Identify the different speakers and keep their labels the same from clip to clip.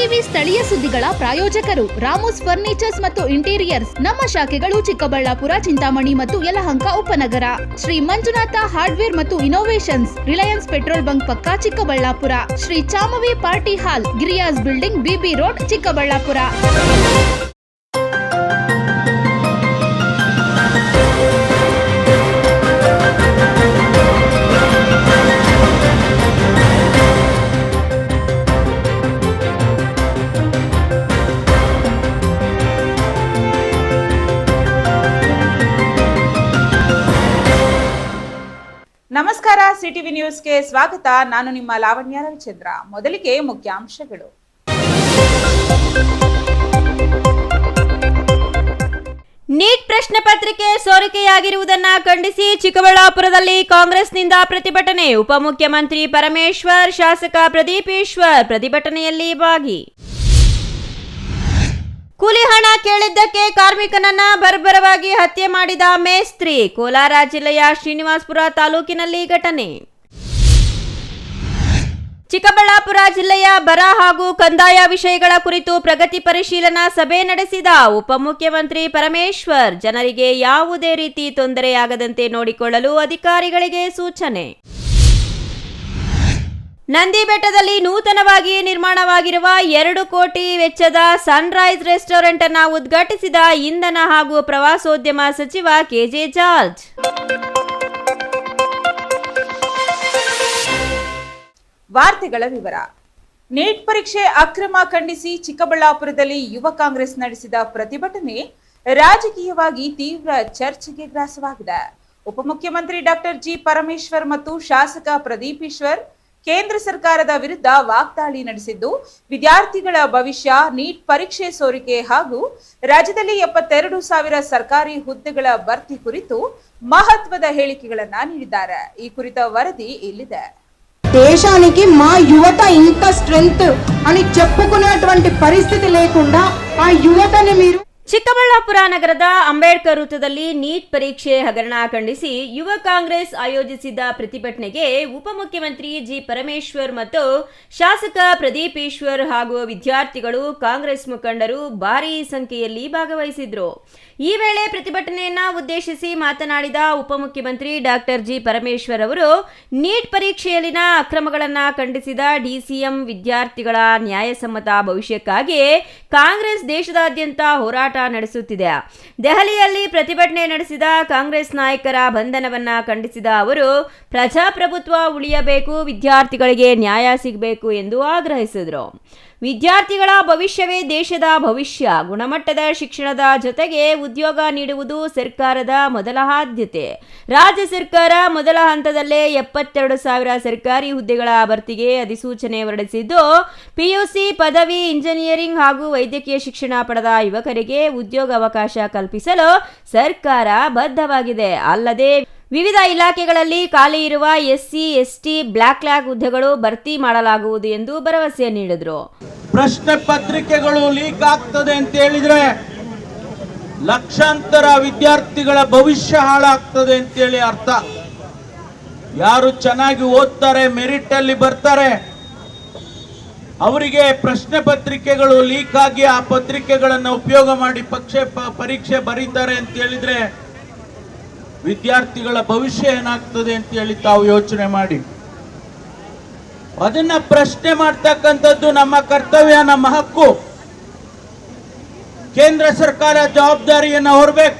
Speaker 1: CTV ಸ್ಥಳೀಯ ಸುದ್ದಿಗಳ ಪ್ರಾಯೋಜಕರು ರಾಮೋಸ್ ಫರ್ನಿಚರ್ಸ್ ಮತ್ತು ಇಂಟೀರಿಯರ್ಸ್. ನಮ್ಮ ಶಾಖೆಗಳು ಚಿಕ್ಕಬಳ್ಳಾಪುರ, ಚಿಂತಾಮಣಿ ಮತ್ತು ಯಲಹಂಕ ಉಪನಗರ. ಶ್ರೀ ಮಂಜುನಾಥ ಹಾರ್ಡ್ವೇರ್ ಮತ್ತು ಇನೋವೇಷನ್ಸ್, ರಿಲಯನ್ಸ್ ಪೆಟ್ರೋಲ್ ಬಂಕ್ ಪಕ್ಕ Chikkaballapur. Shri Chamavi party hall, Giriyas building, BB road, Chikkaballapur.
Speaker 2: ನಮಸ್ಕಾರ, ಸಿಟಿವಿ ನ್ಯೂಸ್ಗೆ ಸ್ವಾಗತ. ನಾನು ನಿಮ್ಮ ಲಾವಣ್ಯ ರವಿಚಂದ್ರ. ಮೊದಲಿಗೆ ಮುಖ್ಯಾಂಶಗಳು.
Speaker 3: ನೀಟ್ ಪ್ರಶ್ನೆ ಪತ್ರಿಕೆ ಸೋರಿಕೆಯಾಗಿರುವುದನ್ನ ಖಂಡಿಸಿ ಚಿಕ್ಕಬಳ್ಳಾಪುರದಲ್ಲಿ ಕಾಂಗ್ರೆಸ್ನಿಂದ ಪ್ರತಿಭಟನೆ. ಉಪಮುಖ್ಯಮಂತ್ರಿ ಪರಮೇಶ್ವರ್, ಶಾಸಕ ಪ್ರದೀಪ್ ಈಶ್ವರ್ ಪ್ರತಿಭಟನೆಯಲ್ಲಿ ಭಾಗಿ. ಕೂಲಿ ಹಣ ಕೇಳಿದ್ದಕ್ಕೆ ಕಾರ್ಮಿಕನನ್ನ ಬರ್ಬರವಾಗಿ ಹತ್ಯೆ ಮಾಡಿದ ಮೇಸ್ತ್ರಿ. ಕೋಲಾರ ಜಿಲ್ಲೆಯ ಶ್ರೀನಿವಾಸಪುರ ತಾಲೂಕಿನಲ್ಲಿ ಘಟನೆ. ಚಿಕ್ಕಬಳ್ಳಾಪುರ ಜಿಲ್ಲೆಯ ಬರ ಹಾಗೂ ಕಂದಾಯ ವಿಷಯಗಳ ಕುರಿತು ಪ್ರಗತಿ ಪರಿಶೀಲನಾ ಸಭೆ ನಡೆಸಿದ ಉಪಮುಖ್ಯಮಂತ್ರಿ ಪರಮೇಶ್ವರ್. ಜನರಿಗೆ ಯಾವುದೇ ರೀತಿ ತೊಂದರೆಯಾಗದಂತೆ ನೋಡಿಕೊಳ್ಳಲು ಅಧಿಕಾರಿಗಳಿಗೆ ಸೂಚನೆ. ನಂದಿ ಬೆಟ್ಟದಲ್ಲಿ ನೂತನವಾಗಿ ನಿರ್ಮಾಣವಾಗಿರುವ 2 ಕೋಟಿ ವೆಚ್ಚದ ಸನ್ರೈಸ್ ರೆಸ್ಟೋರೆಂಟ್ ಅನ್ನು ಉದ್ಘಾಟಿಸಿದ ಇಂಧನ ಹಾಗೂ ಪ್ರವಾಸೋದ್ಯಮ ಸಚಿವ ಕೆಜೆ ಜಾರ್ಜ್.
Speaker 2: ವಾರ್ತೆಗಳ ವಿವರ. ನೀಟ್ ಪರೀಕ್ಷೆ ಅಕ್ರಮ ಖಂಡಿಸಿ ಚಿಕ್ಕಬಳ್ಳಾಪುರದಲ್ಲಿ ಯುವ ಕಾಂಗ್ರೆಸ್ ನಡೆಸಿದ ಪ್ರತಿಭಟನೆ ರಾಜಕೀಯವಾಗಿ ತೀವ್ರ ಚರ್ಚೆಗೆ ಗ್ರಾಸವಾಗಿದೆ. ಉಪಮುಖ್ಯಮಂತ್ರಿ ಡಾಕ್ಟರ್ ಜಿ ಪರಮೇಶ್ವರ್ ಮತ್ತು ಶಾಸಕ ಪ್ರದೀಪ್ ಈಶ್ವರ್ ಕೇಂದ್ರ ಸರ್ಕಾರದ ವಿರುದ್ಧ ವಾಗ್ದಾಳಿ ನಡೆಸಿದ್ದು, ವಿದ್ಯಾರ್ಥಿಗಳ ಭವಿಷ್ಯ, ನೀಟ್ ಪರೀಕ್ಷೆ ಸೋರಿಕೆ ಹಾಗೂ ರಾಜ್ಯದಲ್ಲಿ 72,000 ಸರ್ಕಾರಿ ಹುದ್ದೆಗಳ ಭರ್ತಿ ಕುರಿತು ಮಹತ್ವದ ಹೇಳಿಕೆಗಳನ್ನ ನೀಡಿದ್ದಾರೆ. ಈ ಕುರಿತ ವರದಿ ಇಲ್ಲಿದೆ.
Speaker 4: దేశానికి మా యువత ఇంత స్ట్రెంగ్త్ అని చెప్పుకునేటువంటి పరిస్థితి లేకుండా ఆ యువతని మీరు.
Speaker 3: ಚಿಕ್ಕಬಳ್ಳಾಪುರ ನಗರದ ಅಂಬೇಡ್ಕರ್ ವೃತ್ತದಲ್ಲಿ ನೀಟ್ ಪರೀಕ್ಷೆ ಹಗರಣ ಖಂಡಿಸಿ ಯುವ ಕಾಂಗ್ರೆಸ್ ಆಯೋಜಿಸಿದ್ದ ಪ್ರತಿಭಟನೆಗೆ ಉಪಮುಖ್ಯಮಂತ್ರಿ ಜಿ ಪರಮೇಶ್ವರ್ ಮತ್ತು ಶಾಸಕ ಪ್ರದೀಪ್ ಈಶ್ವರ್ ಹಾಗೂ ವಿದ್ಯಾರ್ಥಿಗಳು, ಕಾಂಗ್ರೆಸ್ ಮುಖಂಡರು ಭಾರೀ ಸಂಖ್ಯೆಯಲ್ಲಿ ಭಾಗವಹಿಸಿದ್ರು. ಈ ವೇಳೆ ಪ್ರತಿಭಟನೆಯನ್ನ ಉದ್ದೇಶಿಸಿ ಮಾತನಾಡಿದ ಉಪಮುಖ್ಯಮಂತ್ರಿ ಡಾಕ್ಟರ್ ಜಿ ಪರಮೇಶ್ವರ್ ಅವರು, ನೀಟ್ ಪರೀಕ್ಷೆಯಲ್ಲಿನ ಅಕ್ರಮಗಳನ್ನು ಖಂಡಿಸಿದ ಡಿಸಿಎಂ ವಿದ್ಯಾರ್ಥಿಗಳ ನ್ಯಾಯಸಮ್ಮತ ಭವಿಷ್ಯಕ್ಕಾಗಿ ಕಾಂಗ್ರೆಸ್ ದೇಶದಾದ್ಯಂತ ಹೋರಾಟ ನಡೆಸುತ್ತಿದೆ. ದೆಹಲಿಯಲ್ಲಿ ಪ್ರತಿಭಟನೆ ನಡೆಸಿದ ಕಾಂಗ್ರೆಸ್ ನಾಯಕರ ಬಂಧನವನ್ನ ಖಂಡಿಸಿದ ಅವರು, ಪ್ರಜಾಪ್ರಭುತ್ವ ಉಳಿಯಬೇಕು, ವಿದ್ಯಾರ್ಥಿಗಳಿಗೆ ನ್ಯಾಯ ಸಿಗಬೇಕು ಎಂದು ಆಗ್ರಹಿಸಿದರು. ವಿದ್ಯಾರ್ಥಿಗಳ ಭವಿಷ್ಯವೇ ದೇಶದ ಭವಿಷ್ಯ. ಗುಣಮಟ್ಟದ ಶಿಕ್ಷಣದ ಜೊತೆಗೆ ಉದ್ಯೋಗ ನೀಡುವುದು ಸರ್ಕಾರದ ಮೊದಲ ಆದ್ಯತೆ. ರಾಜ್ಯ ಸರ್ಕಾರ ಮೊದಲ ಹಂತದಲ್ಲೇ 72,000 ಸರ್ಕಾರಿ ಹುದ್ದೆಗಳ ಭರ್ತಿಗೆ ಅಧಿಸೂಚನೆ ಹೊರಡಿಸಿದ್ದು, ಪಿಯುಸಿ, ಪದವಿ, ಇಂಜಿನಿಯರಿಂಗ್ ಹಾಗೂ ವೈದ್ಯಕೀಯ ಶಿಕ್ಷಣ ಪಡೆದ ಯುವಕರಿಗೆ ಉದ್ಯೋಗಾವಕಾಶ ಕಲ್ಪಿಸಲು ಸರ್ಕಾರ ಬದ್ಧವಾಗಿದೆ. ಅಲ್ಲದೆ ವಿವಿಧ ಇಲಾಖೆಗಳಲ್ಲಿ ಖಾಲಿ ಇರುವ ಎಸ್ಸಿ, ಎಸ್ಟಿ, ಬ್ಲಾಕ್ ಲ್ಯಾಗ್ ಹುದ್ದೆಗಳು ಭರ್ತಿ ಮಾಡಲಾಗುವುದು ಎಂದು ಭರವಸೆ ನೀಡಿದರು.
Speaker 5: ಪ್ರಶ್ನೆ ಪತ್ರಿಕೆಗಳು ಲೀಕ್ ಆಗ್ತದೆ ಅಂತ ಹೇಳಿದ್ರೆ ಲಕ್ಷಾಂತರ ವಿದ್ಯಾರ್ಥಿಗಳ ಭವಿಷ್ಯ ಹಾಳಾಗ್ತದೆ ಅಂತೇಳಿ ಅರ್ಥ. ಯಾರು ಚೆನ್ನಾಗಿ ಓದ್ತಾರೆ, ಮೆರಿಟ್ ಅಲ್ಲಿ ಬರ್ತಾರೆ, ಅವರಿಗೆ ಪ್ರಶ್ನೆ ಪತ್ರಿಕೆಗಳು ಲೀಕ್ ಆಗಿ ಆ ಪತ್ರಿಕೆಗಳನ್ನು ಉಪಯೋಗ ಮಾಡಿ ಪರೀಕ್ಷೆ ಬರೀತಾರೆ ಅಂತ ಹೇಳಿದ್ರೆ ವಿದ್ಯಾರ್ಥಿಗಳ ಭವಿಷ್ಯ ಏನಾಗ್ತದೆ ಅಂತ ಹೇಳಿ ತಾವು ಯೋಚನೆ ಮಾಡಿ. ಅದನ್ನ ಪ್ರಶ್ನೆ ಮಾಡ್ತಕ್ಕಂಥದ್ದು ನಮ್ಮ ಕರ್ತವ್ಯ, ನಮ್ಮ ಹಕ್ಕು. ಕೇಂದ್ರ ಸರ್ಕಾರ ಜವಾಬ್ದಾರಿಯನ್ನು ಹೊರಬೇಕು.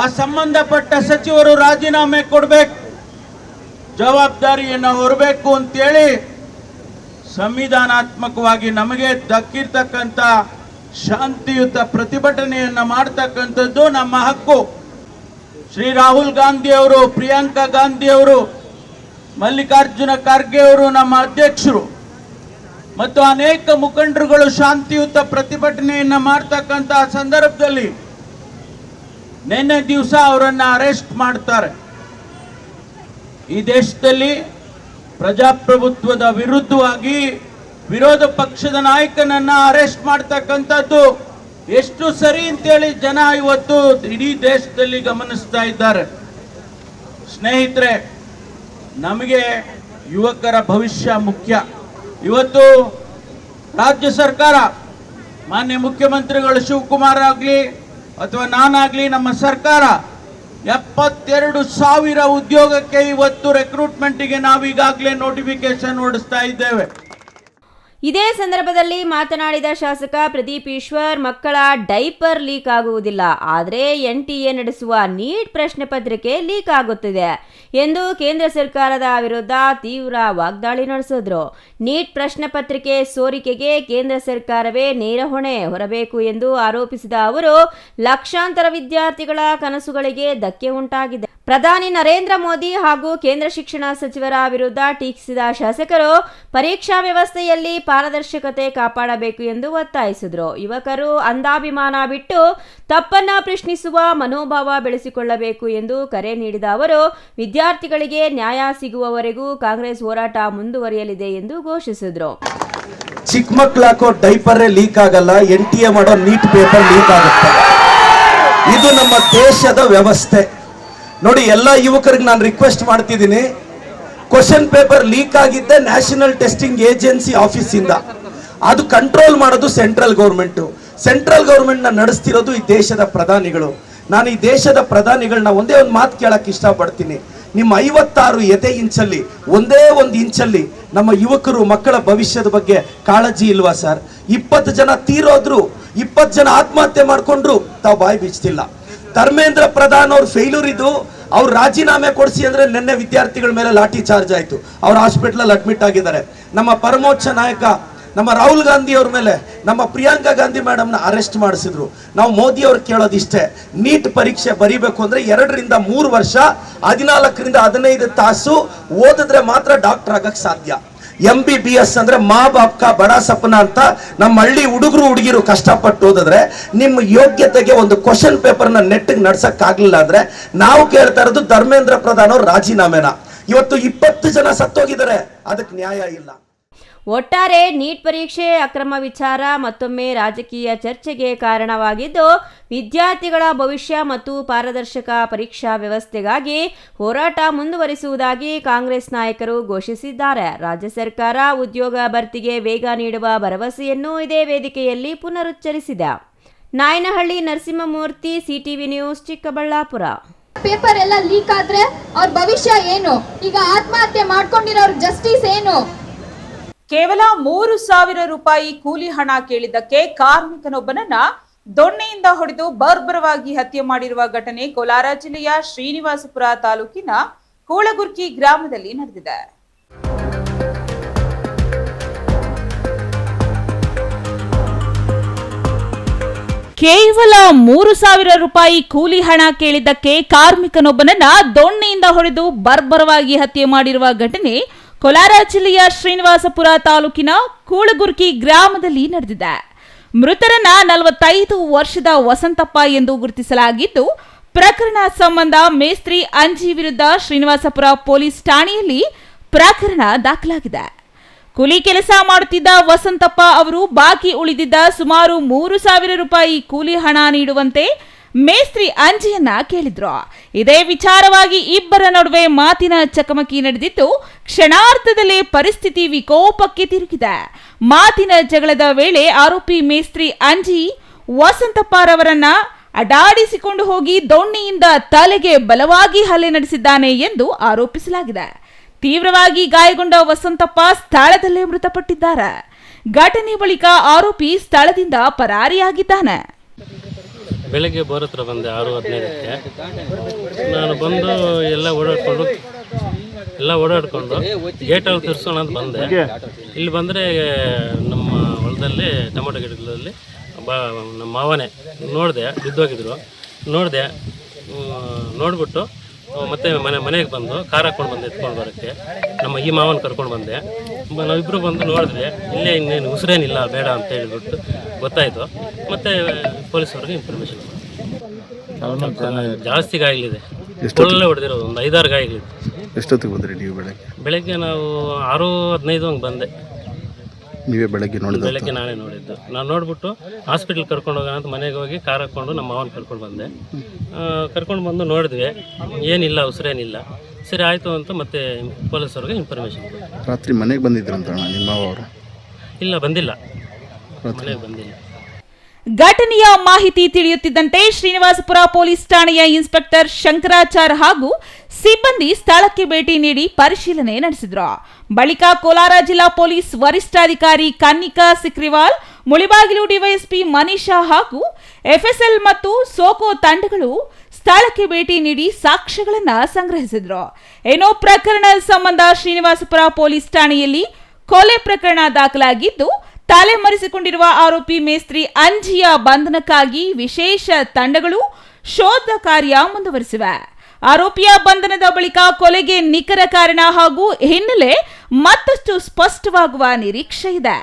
Speaker 5: ಆ ಸಂಬಂಧಪಟ್ಟ ಸಚಿವರು ರಾಜೀನಾಮೆ ಕೊಡಬೇಕು, ಜವಾಬ್ದಾರಿಯನ್ನು ಹೊರಬೇಕು ಅಂತೇಳಿ ಸಂವಿಧಾನಾತ್ಮಕವಾಗಿ ನಮಗೆ ದಕ್ಕಿರ್ತಕ್ಕಂಥ ಶಾಂತಿಯುತ ಪ್ರತಿಭಟನೆಯನ್ನ ಮಾಡ್ತಕ್ಕಂಥದ್ದು ನಮ್ಮ ಹಕ್ಕು. ಶ್ರೀ ರಾಹುಲ್ ಗಾಂಧಿ ಅವರು, ಪ್ರಿಯಾಂಕಾ ಗಾಂಧಿ ಅವರು, ಮಲ್ಲಿಕಾರ್ಜುನ ಖರ್ಗೆ ಅವರು ನಮ್ಮ ಅಧ್ಯಕ್ಷರು ಮತ್ತು ಅನೇಕ ಮುಖಂಡರುಗಳು ಶಾಂತಿಯುತ ಪ್ರತಿಭಟನೆಯನ್ನ ಮಾಡ್ತಕ್ಕಂಥ ಸಂದರ್ಭದಲ್ಲಿ ನಿನ್ನೆ ದಿವಸ ಅವರನ್ನ ಅರೆಸ್ಟ್ ಮಾಡ್ತಾರೆ. ಈ ದೇಶದಲ್ಲಿ ಪ್ರಜಾಪ್ರಭುತ್ವದ ವಿರುದ್ಧವಾಗಿ ವಿರೋಧ ಪಕ್ಷದ ನಾಯಕನನ್ನ ಅರೆಸ್ಟ್ ಮಾಡ್ತಕ್ಕಂಥದ್ದು ಎಷ್ಟು ಸರಿ ಅಂತೇಳಿ ಜನ ಇವತ್ತು ಇಡೀ ದೇಶದಲ್ಲಿ ಗಮನಿಸ್ತಾ ಇದ್ದಾರೆ. ಸ್ನೇಹಿತರೆ, ನಮಗೆ ಯುವಕರ ಭವಿಷ್ಯ ಮುಖ್ಯ. ಇವತ್ತು ರಾಜ್ಯ ಸರ್ಕಾರ, ಮಾನ್ಯ ಮುಖ್ಯಮಂತ್ರಿಗಳು ಶಿವಕುಮಾರ್ ಆಗಲಿ ಅಥವಾ ನಾನಾಗಲಿ, ನಮ್ಮ ಸರ್ಕಾರ 72,000 ಉದ್ಯೋಗಕ್ಕೆ ಇವತ್ತು ರೆಕ್ರೂಟ್ಮೆಂಟ್ಗೆ ನಾವೀಗಾಗಲೇ ನೋಟಿಫಿಕೇಶನ್ ಹೊರಡಿಸ್ತಾ ಇದ್ದೇವೆ.
Speaker 3: ಇದೇ ಸಂದರ್ಭದಲ್ಲಿ ಮಾತನಾಡಿದ ಶಾಸಕ ಪ್ರದೀಪ್ ಈಶ್ವರ್, ಮಕ್ಕಳ ಡೈಪರ್ ಲೀಕ್ ಆಗುವುದಿಲ್ಲ, ಆದರೆ NTA ನಡೆಸುವ ನೀಟ್ ಪ್ರಶ್ನೆ ಪತ್ರಿಕೆ ಲೀಕ್ ಆಗುತ್ತಿದೆ ಎಂದು ಕೇಂದ್ರ ಸರ್ಕಾರದ ವಿರುದ್ಧ ತೀವ್ರ ವಾಗ್ದಾಳಿ ನಡೆಸಿದ್ರು. ನೀಟ್ ಪ್ರಶ್ನೆ ಪತ್ರಿಕೆ ಸೋರಿಕೆಗೆ ಕೇಂದ್ರ ಸರ್ಕಾರವೇ ನೇರ ಹೊಣೆ ಹೊರಬೇಕು ಎಂದು ಆರೋಪಿಸಿದ ಅವರು, ಲಕ್ಷಾಂತರ ವಿದ್ಯಾರ್ಥಿಗಳ ಕನಸುಗಳಿಗೆ ಧಕ್ಕೆ ಉಂಟಾಗಿದೆ. ಪ್ರಧಾನಿ ನರೇಂದ್ರ ಮೋದಿ ಹಾಗೂ ಕೇಂದ್ರ ಶಿಕ್ಷಣ ಸಚಿವರ ವಿರುದ್ಧ ಟೀಕಿಸಿದ ಶಾಸಕರು, ಪರೀಕ್ಷಾ ವ್ಯವಸ್ಥೆಯಲ್ಲಿ ಪಾರದರ್ಶಕತೆ ಕಾಪಾಡಬೇಕು ಎಂದು ಒತ್ತಾಯಿಸಿದರು. ಯುವಕರು ಅಂಧಾಭಿಮಾನ ಬಿಟ್ಟು ತಪ್ಪನ್ನ ಪ್ರಶ್ನಿಸುವ ಮನೋಭಾವ ಬೆಳೆಸಿಕೊಳ್ಳಬೇಕು ಎಂದು ಕರೆ ನೀಡಿದ ಅವರು, ವಿದ್ಯಾರ್ಥಿಗಳಿಗೆ ನ್ಯಾಯ ಸಿಗುವವರೆಗೂ ಕಾಂಗ್ರೆಸ್ ಹೋರಾಟ ಮುಂದುವರಿಯಲಿದೆ ಎಂದು ಘೋಷಿಸಿದರು.
Speaker 6: ಚಿಕ್ಕ ಮಕ್ಕಳು ಹಾಕೋ ಡೈಪರ್ ಲೀಕ್ ಆಗಲ್ಲ, NTA ಮಾಡೋ ನೀಟ್ ಪೇಪರ್ ಲೀಕ್ ಆಗುತ್ತೆ. ಇದು ನಮ್ಮ ದೇಶದ ವ್ಯವಸ್ಥೆ. ನೋಡಿ, ಎಲ್ಲ ಯುವಕರಿಗೆ ನಾನು ರಿಕ್ವೆಸ್ಟ್ ಮಾಡ್ತಿದ್ದೀನಿ, ಕ್ವಶನ್ ಪೇಪರ್ ಲೀಕ್ ಆಗಿದ್ದೆ ನ್ಯಾಷನಲ್ ಟೆಸ್ಟಿಂಗ್ ಏಜೆನ್ಸಿ ಆಫೀಸಿಂದ. ಅದು ಕಂಟ್ರೋಲ್ ಮಾಡೋದು ಸೆಂಟ್ರಲ್ ಗೌರ್ಮೆಂಟು. ಸೆಂಟ್ರಲ್ ಗೌರ್ಮೆಂಟ್ನ ನಡೆಸ್ತಿರೋದು ಈ ದೇಶದ ಪ್ರಧಾನಿಗಳು. ನಾನು ಈ ದೇಶದ ಪ್ರಧಾನಿಗಳನ್ನ ಒಂದೇ ಒಂದು ಮಾತು ಕೇಳಕ್ಕೆ ಇಷ್ಟಪಡ್ತೀನಿ. ನಿಮ್ಮ 56 ಎದೆ ಇಂಚಲ್ಲಿ ಒಂದೇ ಒಂದು ಇಂಚಲ್ಲಿ ನಮ್ಮ ಯುವಕರು ಮಕ್ಕಳ ಭವಿಷ್ಯದ ಬಗ್ಗೆ ಕಾಳಜಿ ಇಲ್ವಾ ಸರ್? 20 ಜನ ತೀರೋದ್ರು, 20 ಜನ ಆತ್ಮಹತ್ಯೆ ಮಾಡ್ಕೊಂಡ್ರು, ತಾವು ಬಾಯಿ ಬಿಚ್ತಿಲ್ಲ. ಧರ್ಮೇಂದ್ರ ಪ್ರಧಾನ್ ಅವ್ರ ಫೇಲ್ಯೂರ್ ಇದು. ಅವ್ರು ರಾಜೀನಾಮೆ ಕೊಡಿಸಿ ಅಂದ್ರೆ ನಿನ್ನೆ ವಿದ್ಯಾರ್ಥಿಗಳ ಮೇಲೆ ಲಾಠಿ ಚಾರ್ಜ್ ಆಯ್ತು, ಅವ್ರ ಹಾಸ್ಪಿಟಲ್ ಅಡ್ಮಿಟ್ ಆಗಿದ್ದಾರೆ. ನಮ್ಮ ಪರಮೋಚ್ಚ ನಾಯಕ ನಮ್ಮ ರಾಹುಲ್ ಗಾಂಧಿ ಅವ್ರ ಮೇಲೆ ನಮ್ಮ ಪ್ರಿಯಾಂಕಾ ಗಾಂಧಿ ಮೇಡಮ್ನ ಅರೆಸ್ಟ್ ಮಾಡಿಸಿದ್ರು. ನಾವು ಮೋದಿ ಅವ್ರು ಕೇಳೋದಿಷ್ಟೇ, ನೀಟ್ ಪರೀಕ್ಷೆ ಬರೀಬೇಕು ಅಂದ್ರೆ 2 ರಿಂದ 3 ವರ್ಷ 14 ರಿಂದ 15 ತಾಸು ಓದಿದ್ರೆ ಮಾತ್ರ ಡಾಕ್ಟರ್ ಆಗಕ್ ಸಾಧ್ಯ. MBBS ಅಂದ್ರೆ ಮಾ ಬಾಪ್ ಕಾ ಬಡಾ ಸಪನ ಅಂತ ನಮ್ಮ ಹಳ್ಳಿ ಹುಡುಗರು ಹುಡುಗಿರು ಕಷ್ಟಪಟ್ಟು ಓದಿದ್ರೆ ನಿಮ್ಮ ಯೋಗ್ಯತೆಗೆ ಒಂದು ಕ್ವಶನ್ ಪೇಪರ್ನ ನೆಟ್ಟಿಗೆ ನಡ್ಸಕ್ ಆಗ್ಲಿಲ್ಲ ಅಂದ್ರೆ ನಾವು ಕೇಳ್ತಾ ಇರೋದು ಧರ್ಮೇಂದ್ರ ಪ್ರಧಾನ್ ಅವ್ರ ರಾಜೀನಾಮೆನ. ಇವತ್ತು 20 ಜನ ಸತ್ತೋಗಿದ್ದಾರೆ, ಅದಕ್ಕೆ ನ್ಯಾಯ ಇಲ್ಲ.
Speaker 3: ಒಟ್ಟಾರೆ ನೀಟ್ ಪರೀಕ್ಷೆ ಅಕ್ರಮ ವಿಚಾರ ಮತ್ತೊಮ್ಮೆ ರಾಜಕೀಯ ಚರ್ಚೆಗೆ ಕಾರಣವಾಗಿದ್ದು, ವಿದ್ಯಾರ್ಥಿಗಳ ಭವಿಷ್ಯ ಮತ್ತು ಪಾರದರ್ಶಕ ಪರೀಕ್ಷಾ ವ್ಯವಸ್ಥೆಗಾಗಿ ಹೋರಾಟ ಮುಂದುವರಿಸುವುದಾಗಿ ಕಾಂಗ್ರೆಸ್ ನಾಯಕರು ಘೋಷಿಸಿದ್ದಾರೆ. ರಾಜ್ಯ ಸರ್ಕಾರ ಉದ್ಯೋಗ ಭರ್ತಿಗೆ ವೇಗ ನೀಡುವ ಭರವಸೆಯನ್ನು ಇದೇ ವೇದಿಕೆಯಲ್ಲಿ ಪುನರುಚ್ಚರಿಸಿದೆ. Nayanahalli Narasimhamurthy, CTV news, Chikkaballapur.
Speaker 7: Paper ಎಲ್ಲ ಲೀಕ್ ಆದ್ರೆ ಅವ್ರ ಭವಿಷ್ಯ ಏನು? ಈಗ ಆತ್ಮಹತ್ಯೆ ಮಾಡ್ಕೊಂಡಿರೋರ್ ಜಸ್ಟಿಸ್ ಏನು?
Speaker 2: ಕೇವಲ 3,000 ರೂಪಾಯಿ ಕೂಲಿ ಹಣ ಕೇಳಿದ್ದಕ್ಕೆ ಕಾರ್ಮಿಕನೊಬ್ಬನನ್ನ ದೊಣ್ಣೆಯಿಂದ ಹೊಡೆದು ಬರ್ಬರವಾಗಿ ಹತ್ಯೆ ಮಾಡಿರುವ ಘಟನೆ ಕೋಲಾರ ಜಿಲ್ಲೆಯ ಶ್ರೀನಿವಾಸಪುರ ತಾಲೂಕಿನ ಕೂಳಗುರ್ಕಿ ಗ್ರಾಮದಲ್ಲಿ ನಡೆದಿದೆ.
Speaker 1: ಕೇವಲ 3,000 ರೂಪಾಯಿ ಕೂಲಿ ಹಣ ಕೇಳಿದ್ದಕ್ಕೆ ಕಾರ್ಮಿಕನೊಬ್ಬನನ್ನ ದೊಣ್ಣೆಯಿಂದ ಹೊಡೆದು ಬರ್ಬರವಾಗಿ ಹತ್ಯೆ ಮಾಡಿರುವ ಘಟನೆ ಕೋಲಾರ ಜಿಲ್ಲೆಯ ಶ್ರೀನಿವಾಸಪುರ ತಾಲೂಕಿನ ಕೂಳಗುರ್ಕಿ ಗ್ರಾಮದಲ್ಲಿ ನಡೆದಿದೆ. ಮೃತರನ್ನ 45 ವರ್ಷದ ವಸಂತಪ್ಪ ಎಂದು ಗುರುತಿಸಲಾಗಿದ್ದು, ಪ್ರಕರಣ ಸಂಬಂಧ ಮೇಸ್ತ್ರಿ ಅಂಜಿ ವಿರುದ್ಧ ಶ್ರೀನಿವಾಸಪುರ ಪೊಲೀಸ್ ಠಾಣೆಯಲ್ಲಿ ಪ್ರಕರಣ ದಾಖಲಾಗಿದೆ. ಕೂಲಿ ಕೆಲಸ ಮಾಡುತ್ತಿದ್ದ ವಸಂತಪ್ಪ ಅವರು ಬಾಕಿ ಉಳಿದಿದ್ದ ಸುಮಾರು 3,000 ರೂಪಾಯಿ ಕೂಲಿ ಹಣ ನೀಡುವಂತೆ ಮೇಸ್ತ್ರಿ ಅಂಜಿಯನ್ನ ಕೇಳಿದ್ರು. ಇದೇ ವಿಚಾರವಾಗಿ ಇಬ್ಬರ ನಡುವೆ ಮಾತಿನ ಚಕಮಕಿ ನಡೆದಿದ್ದು, ಕ್ಷಣಾರ್ಧದಲ್ಲೇ ಪರಿಸ್ಥಿತಿ ವಿಕೋಪಕ್ಕೆ ತಿರುಗಿದೆ. ಮಾತಿನ ಜಗಳದ ವೇಳೆ ಆರೋಪಿ ಮೇಸ್ತ್ರಿ ಅಂಜಿ ವಸಂತಪ್ಪರವರನ್ನ ಅಡಾಡಿಸಿಕೊಂಡು ಹೋಗಿ ದೊಣ್ಣೆಯಿಂದ ತಲೆಗೆ ಬಲವಾಗಿ ಹಲ್ಲೆ ನಡೆಸಿದ್ದಾನೆ ಎಂದು ಆರೋಪಿಸಲಾಗಿದೆ. ತೀವ್ರವಾಗಿ ಗಾಯಗೊಂಡ ವಸಂತಪ್ಪ ಸ್ಥಳದಲ್ಲೇ ಮೃತಪಟ್ಟಿದ್ದಾರೆ. ಘಟನೆ ಬಳಿಕ ಆರೋಪಿ ಸ್ಥಳದಿಂದ ಪರಾರಿಯಾಗಿದ್ದಾನೆ.
Speaker 8: ಬೆಳಗ್ಗೆ ಬೋರ್ ಹತ್ರ ಬಂದೆ 6:15ಕ್ಕೆ. ನಾನು ಬಂದು ಎಲ್ಲ ಓಡಾಡ್ಕೊಂಡು ಗೇಟಲ್ಲಿ ತಿರ್ಸೋಣ ಅಂತ ಬಂದೆ. ಇಲ್ಲಿ ಬಂದರೆ ನಮ್ಮ ಹೊಲದಲ್ಲಿ ಟೊಮೊಟೊ ಗಿಡಗಳಲ್ಲಿ ನಮ್ಮ ಮಾವನೇ ನೋಡಿದೆ, ಬಿದ್ದೋಗಿದ್ರು. ನೋಡ್ಬಿಟ್ಟು ಮತ್ತೆ ಮನೆಗೆ ಬಂದು ಕಾರ್ ಹಾಕ್ಕೊಂಡು ಬಂದೆ ಎತ್ಕೊಂಡು ಬರೋಕ್ಕೆ. ಈ ಮಾವನ ಕರ್ಕೊಂಡು ಬಂದೆ. ನಾವಿಬ್ಬರು ಬಂದು ನೋಡಿದ್ರೆ ಇಲ್ಲೇ ಇನ್ನೇನು ಉಸಿರೇನಿಲ್ಲ, ಬೇಡ ಅಂತ ಹೇಳಿಬಿಟ್ಟು ಗೊತ್ತಾಯಿತು. ಮತ್ತು ಪೊಲೀಸವ್ರಿಗೆ ಇನ್ಫಾರ್ಮೇಷನ್ ಜಾಸ್ತಿ ಗಾಯಗಳಿದೆ, ಒಳ್ಳೆ ಹೊಡೆದಿರೋದು ಒಂದು 5-6 ಗಾಯಗಳಿದೆ.
Speaker 9: ಎಷ್ಟೊತ್ತಿಗೆ ಬಂದ್ರಿ ನೀವು
Speaker 8: ಬೆಳಗ್ಗೆ ನಾವು 6:15 ಹಂಗೆ ಬಂದೆ.
Speaker 9: ನೀವೇ ಬೆಳಗ್ಗೆ
Speaker 8: ನಾನೇ ನೋಡಿದ್ದು. ನಾನು ನೋಡ್ಬಿಟ್ಟು ಹಾಸ್ಪಿಟ್ಲ್ ಕರ್ಕೊಂಡು ಹೋಗೋಣ ಅಂತ ಮನೆಗೆ ಹೋಗಿ ಕಾರ್ ಹಾಕ್ಕೊಂಡು ನಮ್ಮ ಮಾವನ ಕರ್ಕೊಂಡು ಬಂದೆ. ಕರ್ಕೊಂಡು ಬಂದು ನೋಡಿದ್ವಿ, ಏನಿಲ್ಲ, ಉಸಿರೇನಿಲ್ಲ. ಸರಿ ಆಯಿತು ಅಂತ ಮತ್ತೆ ಪೊಲೀಸವ್ರಿಗೆ ಇನ್ಫಾರ್ಮೇಷನ್.
Speaker 9: ರಾತ್ರಿ ಮನೆಗೆ ಬಂದಿದ್ರಂತ ನಿಮ್ಮ ಮಾವ ಅವರು?
Speaker 8: ಇಲ್ಲ, ಬಂದಿಲ್ಲ. ಮನೆಗೆ ಬಂದಿಲ್ಲ.
Speaker 1: ಘಟನೆಯ ಮಾಹಿತಿ ತಿಳಿಯುತ್ತಿದ್ದಂತೆ ಶ್ರೀನಿವಾಸಪುರ ಪೊಲೀಸ್ ಠಾಣೆಯ ಇನ್ಸ್ಪೆಕ್ಟರ್ ಶಂಕರಾಚಾರ್ ಹಾಗೂ ಸಿಬ್ಬಂದಿ ಸ್ಥಳಕ್ಕೆ ಭೇಟಿ ನೀಡಿ ಪರಿಶೀಲನೆ ನಡೆಸಿದ್ರು. ಬಳಿಕ ಕೋಲಾರ ಜಿಲ್ಲಾ ಪೊಲೀಸ್ ವರಿಷ್ಠಾಧಿಕಾರಿ ಕನ್ನಿಕಾ ಸಿಕ್ರಿವಾಲ್, ಮುಳಿಬಾಗಿಲು ಡಿವೈಎಸ್ಪಿ ಮನೀಷಾ ಹಾಗೂ ಎಫ್ಎಸ್ಎಲ್ ಮತ್ತು ಸೋಕೋ ತಂಡಗಳು ಸ್ಥಳಕ್ಕೆ ಭೇಟಿ ನೀಡಿ ಸಾಕ್ಷ್ಯಗಳನ್ನು ಸಂಗ್ರಹಿಸಿದ್ರು. ಏನೋ ಪ್ರಕರಣ ಸಂಬಂಧ ಶ್ರೀನಿವಾಸಪುರ ಪೊಲೀಸ್ ಠಾಣೆಯಲ್ಲಿ ಕೊಲೆ ಪ್ರಕರಣ ದಾಖಲಾಗಿದ್ದು, ತಲೆಮರೆಸಿಕೊಂಡಿರುವ ಆರೋಪಿ ಮೇಸ್ತ್ರಿ ಅಂಜಿಯ ಬಂಧನಕ್ಕಾಗಿ ವಿಶೇಷ ತಂಡಗಳು ಶೋಧ ಕಾರ್ಯ ಮುಂದುವರೆಸಿವೆ. ಆರೋಪಿಯ ಬಂಧನದ ಬಳಿಕ ಕೊಲೆಗೆ ನಿಖರ ಕಾರಣ ಹಾಗೂ ಹಿನ್ನೆಲೆ ಮತ್ತಷ್ಟು ಸ್ಪಷ್ಟವಾಗುವ ನಿರೀಕ್ಷೆ ಇದೆ.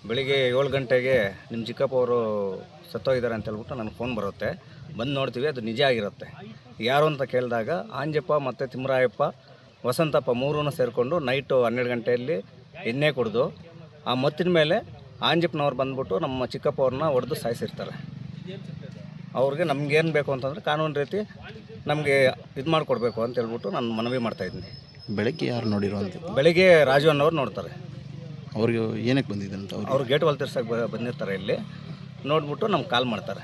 Speaker 10: ಬೆಳಿಗ್ಗೆ 7 ಗಂಟೆಗೆ ನಿಮ್ಮ ಚಿಕ್ಕಪ್ಪ ಅವರು ಸತ್ತೋಗಿದ್ದಾರೆ ಅಂತ ಹೇಳ್ಬಿಟ್ಟು ನನಗೆ ಫೋನ್ ಬರುತ್ತೆ. ಬಂದು ನೋಡ್ತೀವಿ, ಅದು ನಿಜ ಆಗಿರುತ್ತೆ. ಯಾರು ಅಂತ ಕೇಳಿದಾಗ ಆಂಜಪ್ಪ ಮತ್ತು ತಿಮ್ಮರಾಯಪ್ಪ, ವಸಂತಪ್ಪ ಮೂರೂ ಸೇರಿಕೊಂಡು ನೈಟು 12 ಗಂಟೆಯಲ್ಲಿ ಎಣ್ಣೆ ಕುಡಿದು ಆ ಮತ್ತಿನ ಮೇಲೆ ಆಂಜಪ್ಪನವ್ರು ಬಂದ್ಬಿಟ್ಟು ನಮ್ಮ ಚಿಕ್ಕಪ್ಪ ಅವ್ರನ್ನ ಹೊಡೆದು ಸಾಯಿಸಿರ್ತಾರೆ. ಅವ್ರಿಗೆ ನಮಗೇನು ಬೇಕು ಅಂತಂದರೆ ಕಾನೂನು ರೀತಿ ನಮಗೆ ಇದು ಮಾಡಿಕೊಡ್ಬೇಕು ಅಂತ ಹೇಳ್ಬಿಟ್ಟು ನಾನು ಮನವಿ ಮಾಡ್ತಾಯಿದ್ದೀನಿ.
Speaker 9: ಬೆಳಗ್ಗೆ ಯಾರು ನೋಡಿರೋಂಥ?
Speaker 10: ಬೆಳಿಗ್ಗೆ ರಾಜು ಅನ್ನೋರು ನೋಡ್ತಾರೆ.
Speaker 9: ಅವ್ರಿಗೆ ಏನಕ್ಕೆ ಬಂದಿದೆ ಅಂತ?
Speaker 10: ಅವ್ರು ಗೇಟ್ ವಾಲ್ ತಿರ್ಸಕ್ಕೆ ಬಂದಿರ್ತಾರೆ. ಇಲ್ಲಿ ನೋಡ್ಬಿಟ್ಟು ನಮ್ಗೆ ಕಾಲ್ ಮಾಡ್ತಾರೆ,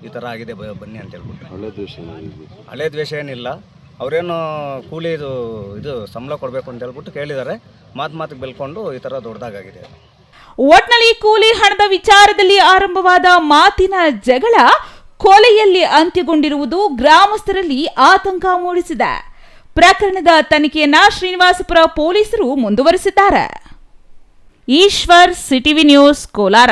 Speaker 10: ಈ ಥರ ಆಗಿದೆ ಬನ್ನಿ ಅಂತ ಹೇಳ್ಬಿಟ್ಟು. ಹಳೆ ದ್ವೇಷ ಏನಿಲ್ಲ. ಅವರೇನು ಕೂಲಿ ಇದು ಸಂಬಳ ಕೊಡಬೇಕು ಅಂತ ಹೇಳ್ಬಿಟ್ಟು ಕೇಳಿದ್ದಾರೆ. ಮಾತಿಗೆ ಬೆಳ್ಕೊಂಡು ಈ ಥರ ದೊಡ್ಡದಾಗಿದೆ.
Speaker 1: ಒಟ್ನಲ್ಲಿ ಕೂಲಿ ಹಣದ ವಿಚಾರದಲ್ಲಿ ಆರಂಭವಾದ ಮಾತಿನ ಜಗಳ ಕೊಲೆಯಲ್ಲಿ ಅಂತ್ಯಗೊಂಡಿರುವುದು ಗ್ರಾಮಸ್ಥರಲ್ಲಿ ಆತಂಕ ಮೂಡಿಸಿದೆ. ಪ್ರಕರಣದ ತನಿಖೆಯನ್ನ ಶ್ರೀನಿವಾಸಪುರ ಪೊಲೀಸರು ಮುಂದುವರೆಸಿದ್ದಾರೆ. Eshwar, CTV news, Kolar.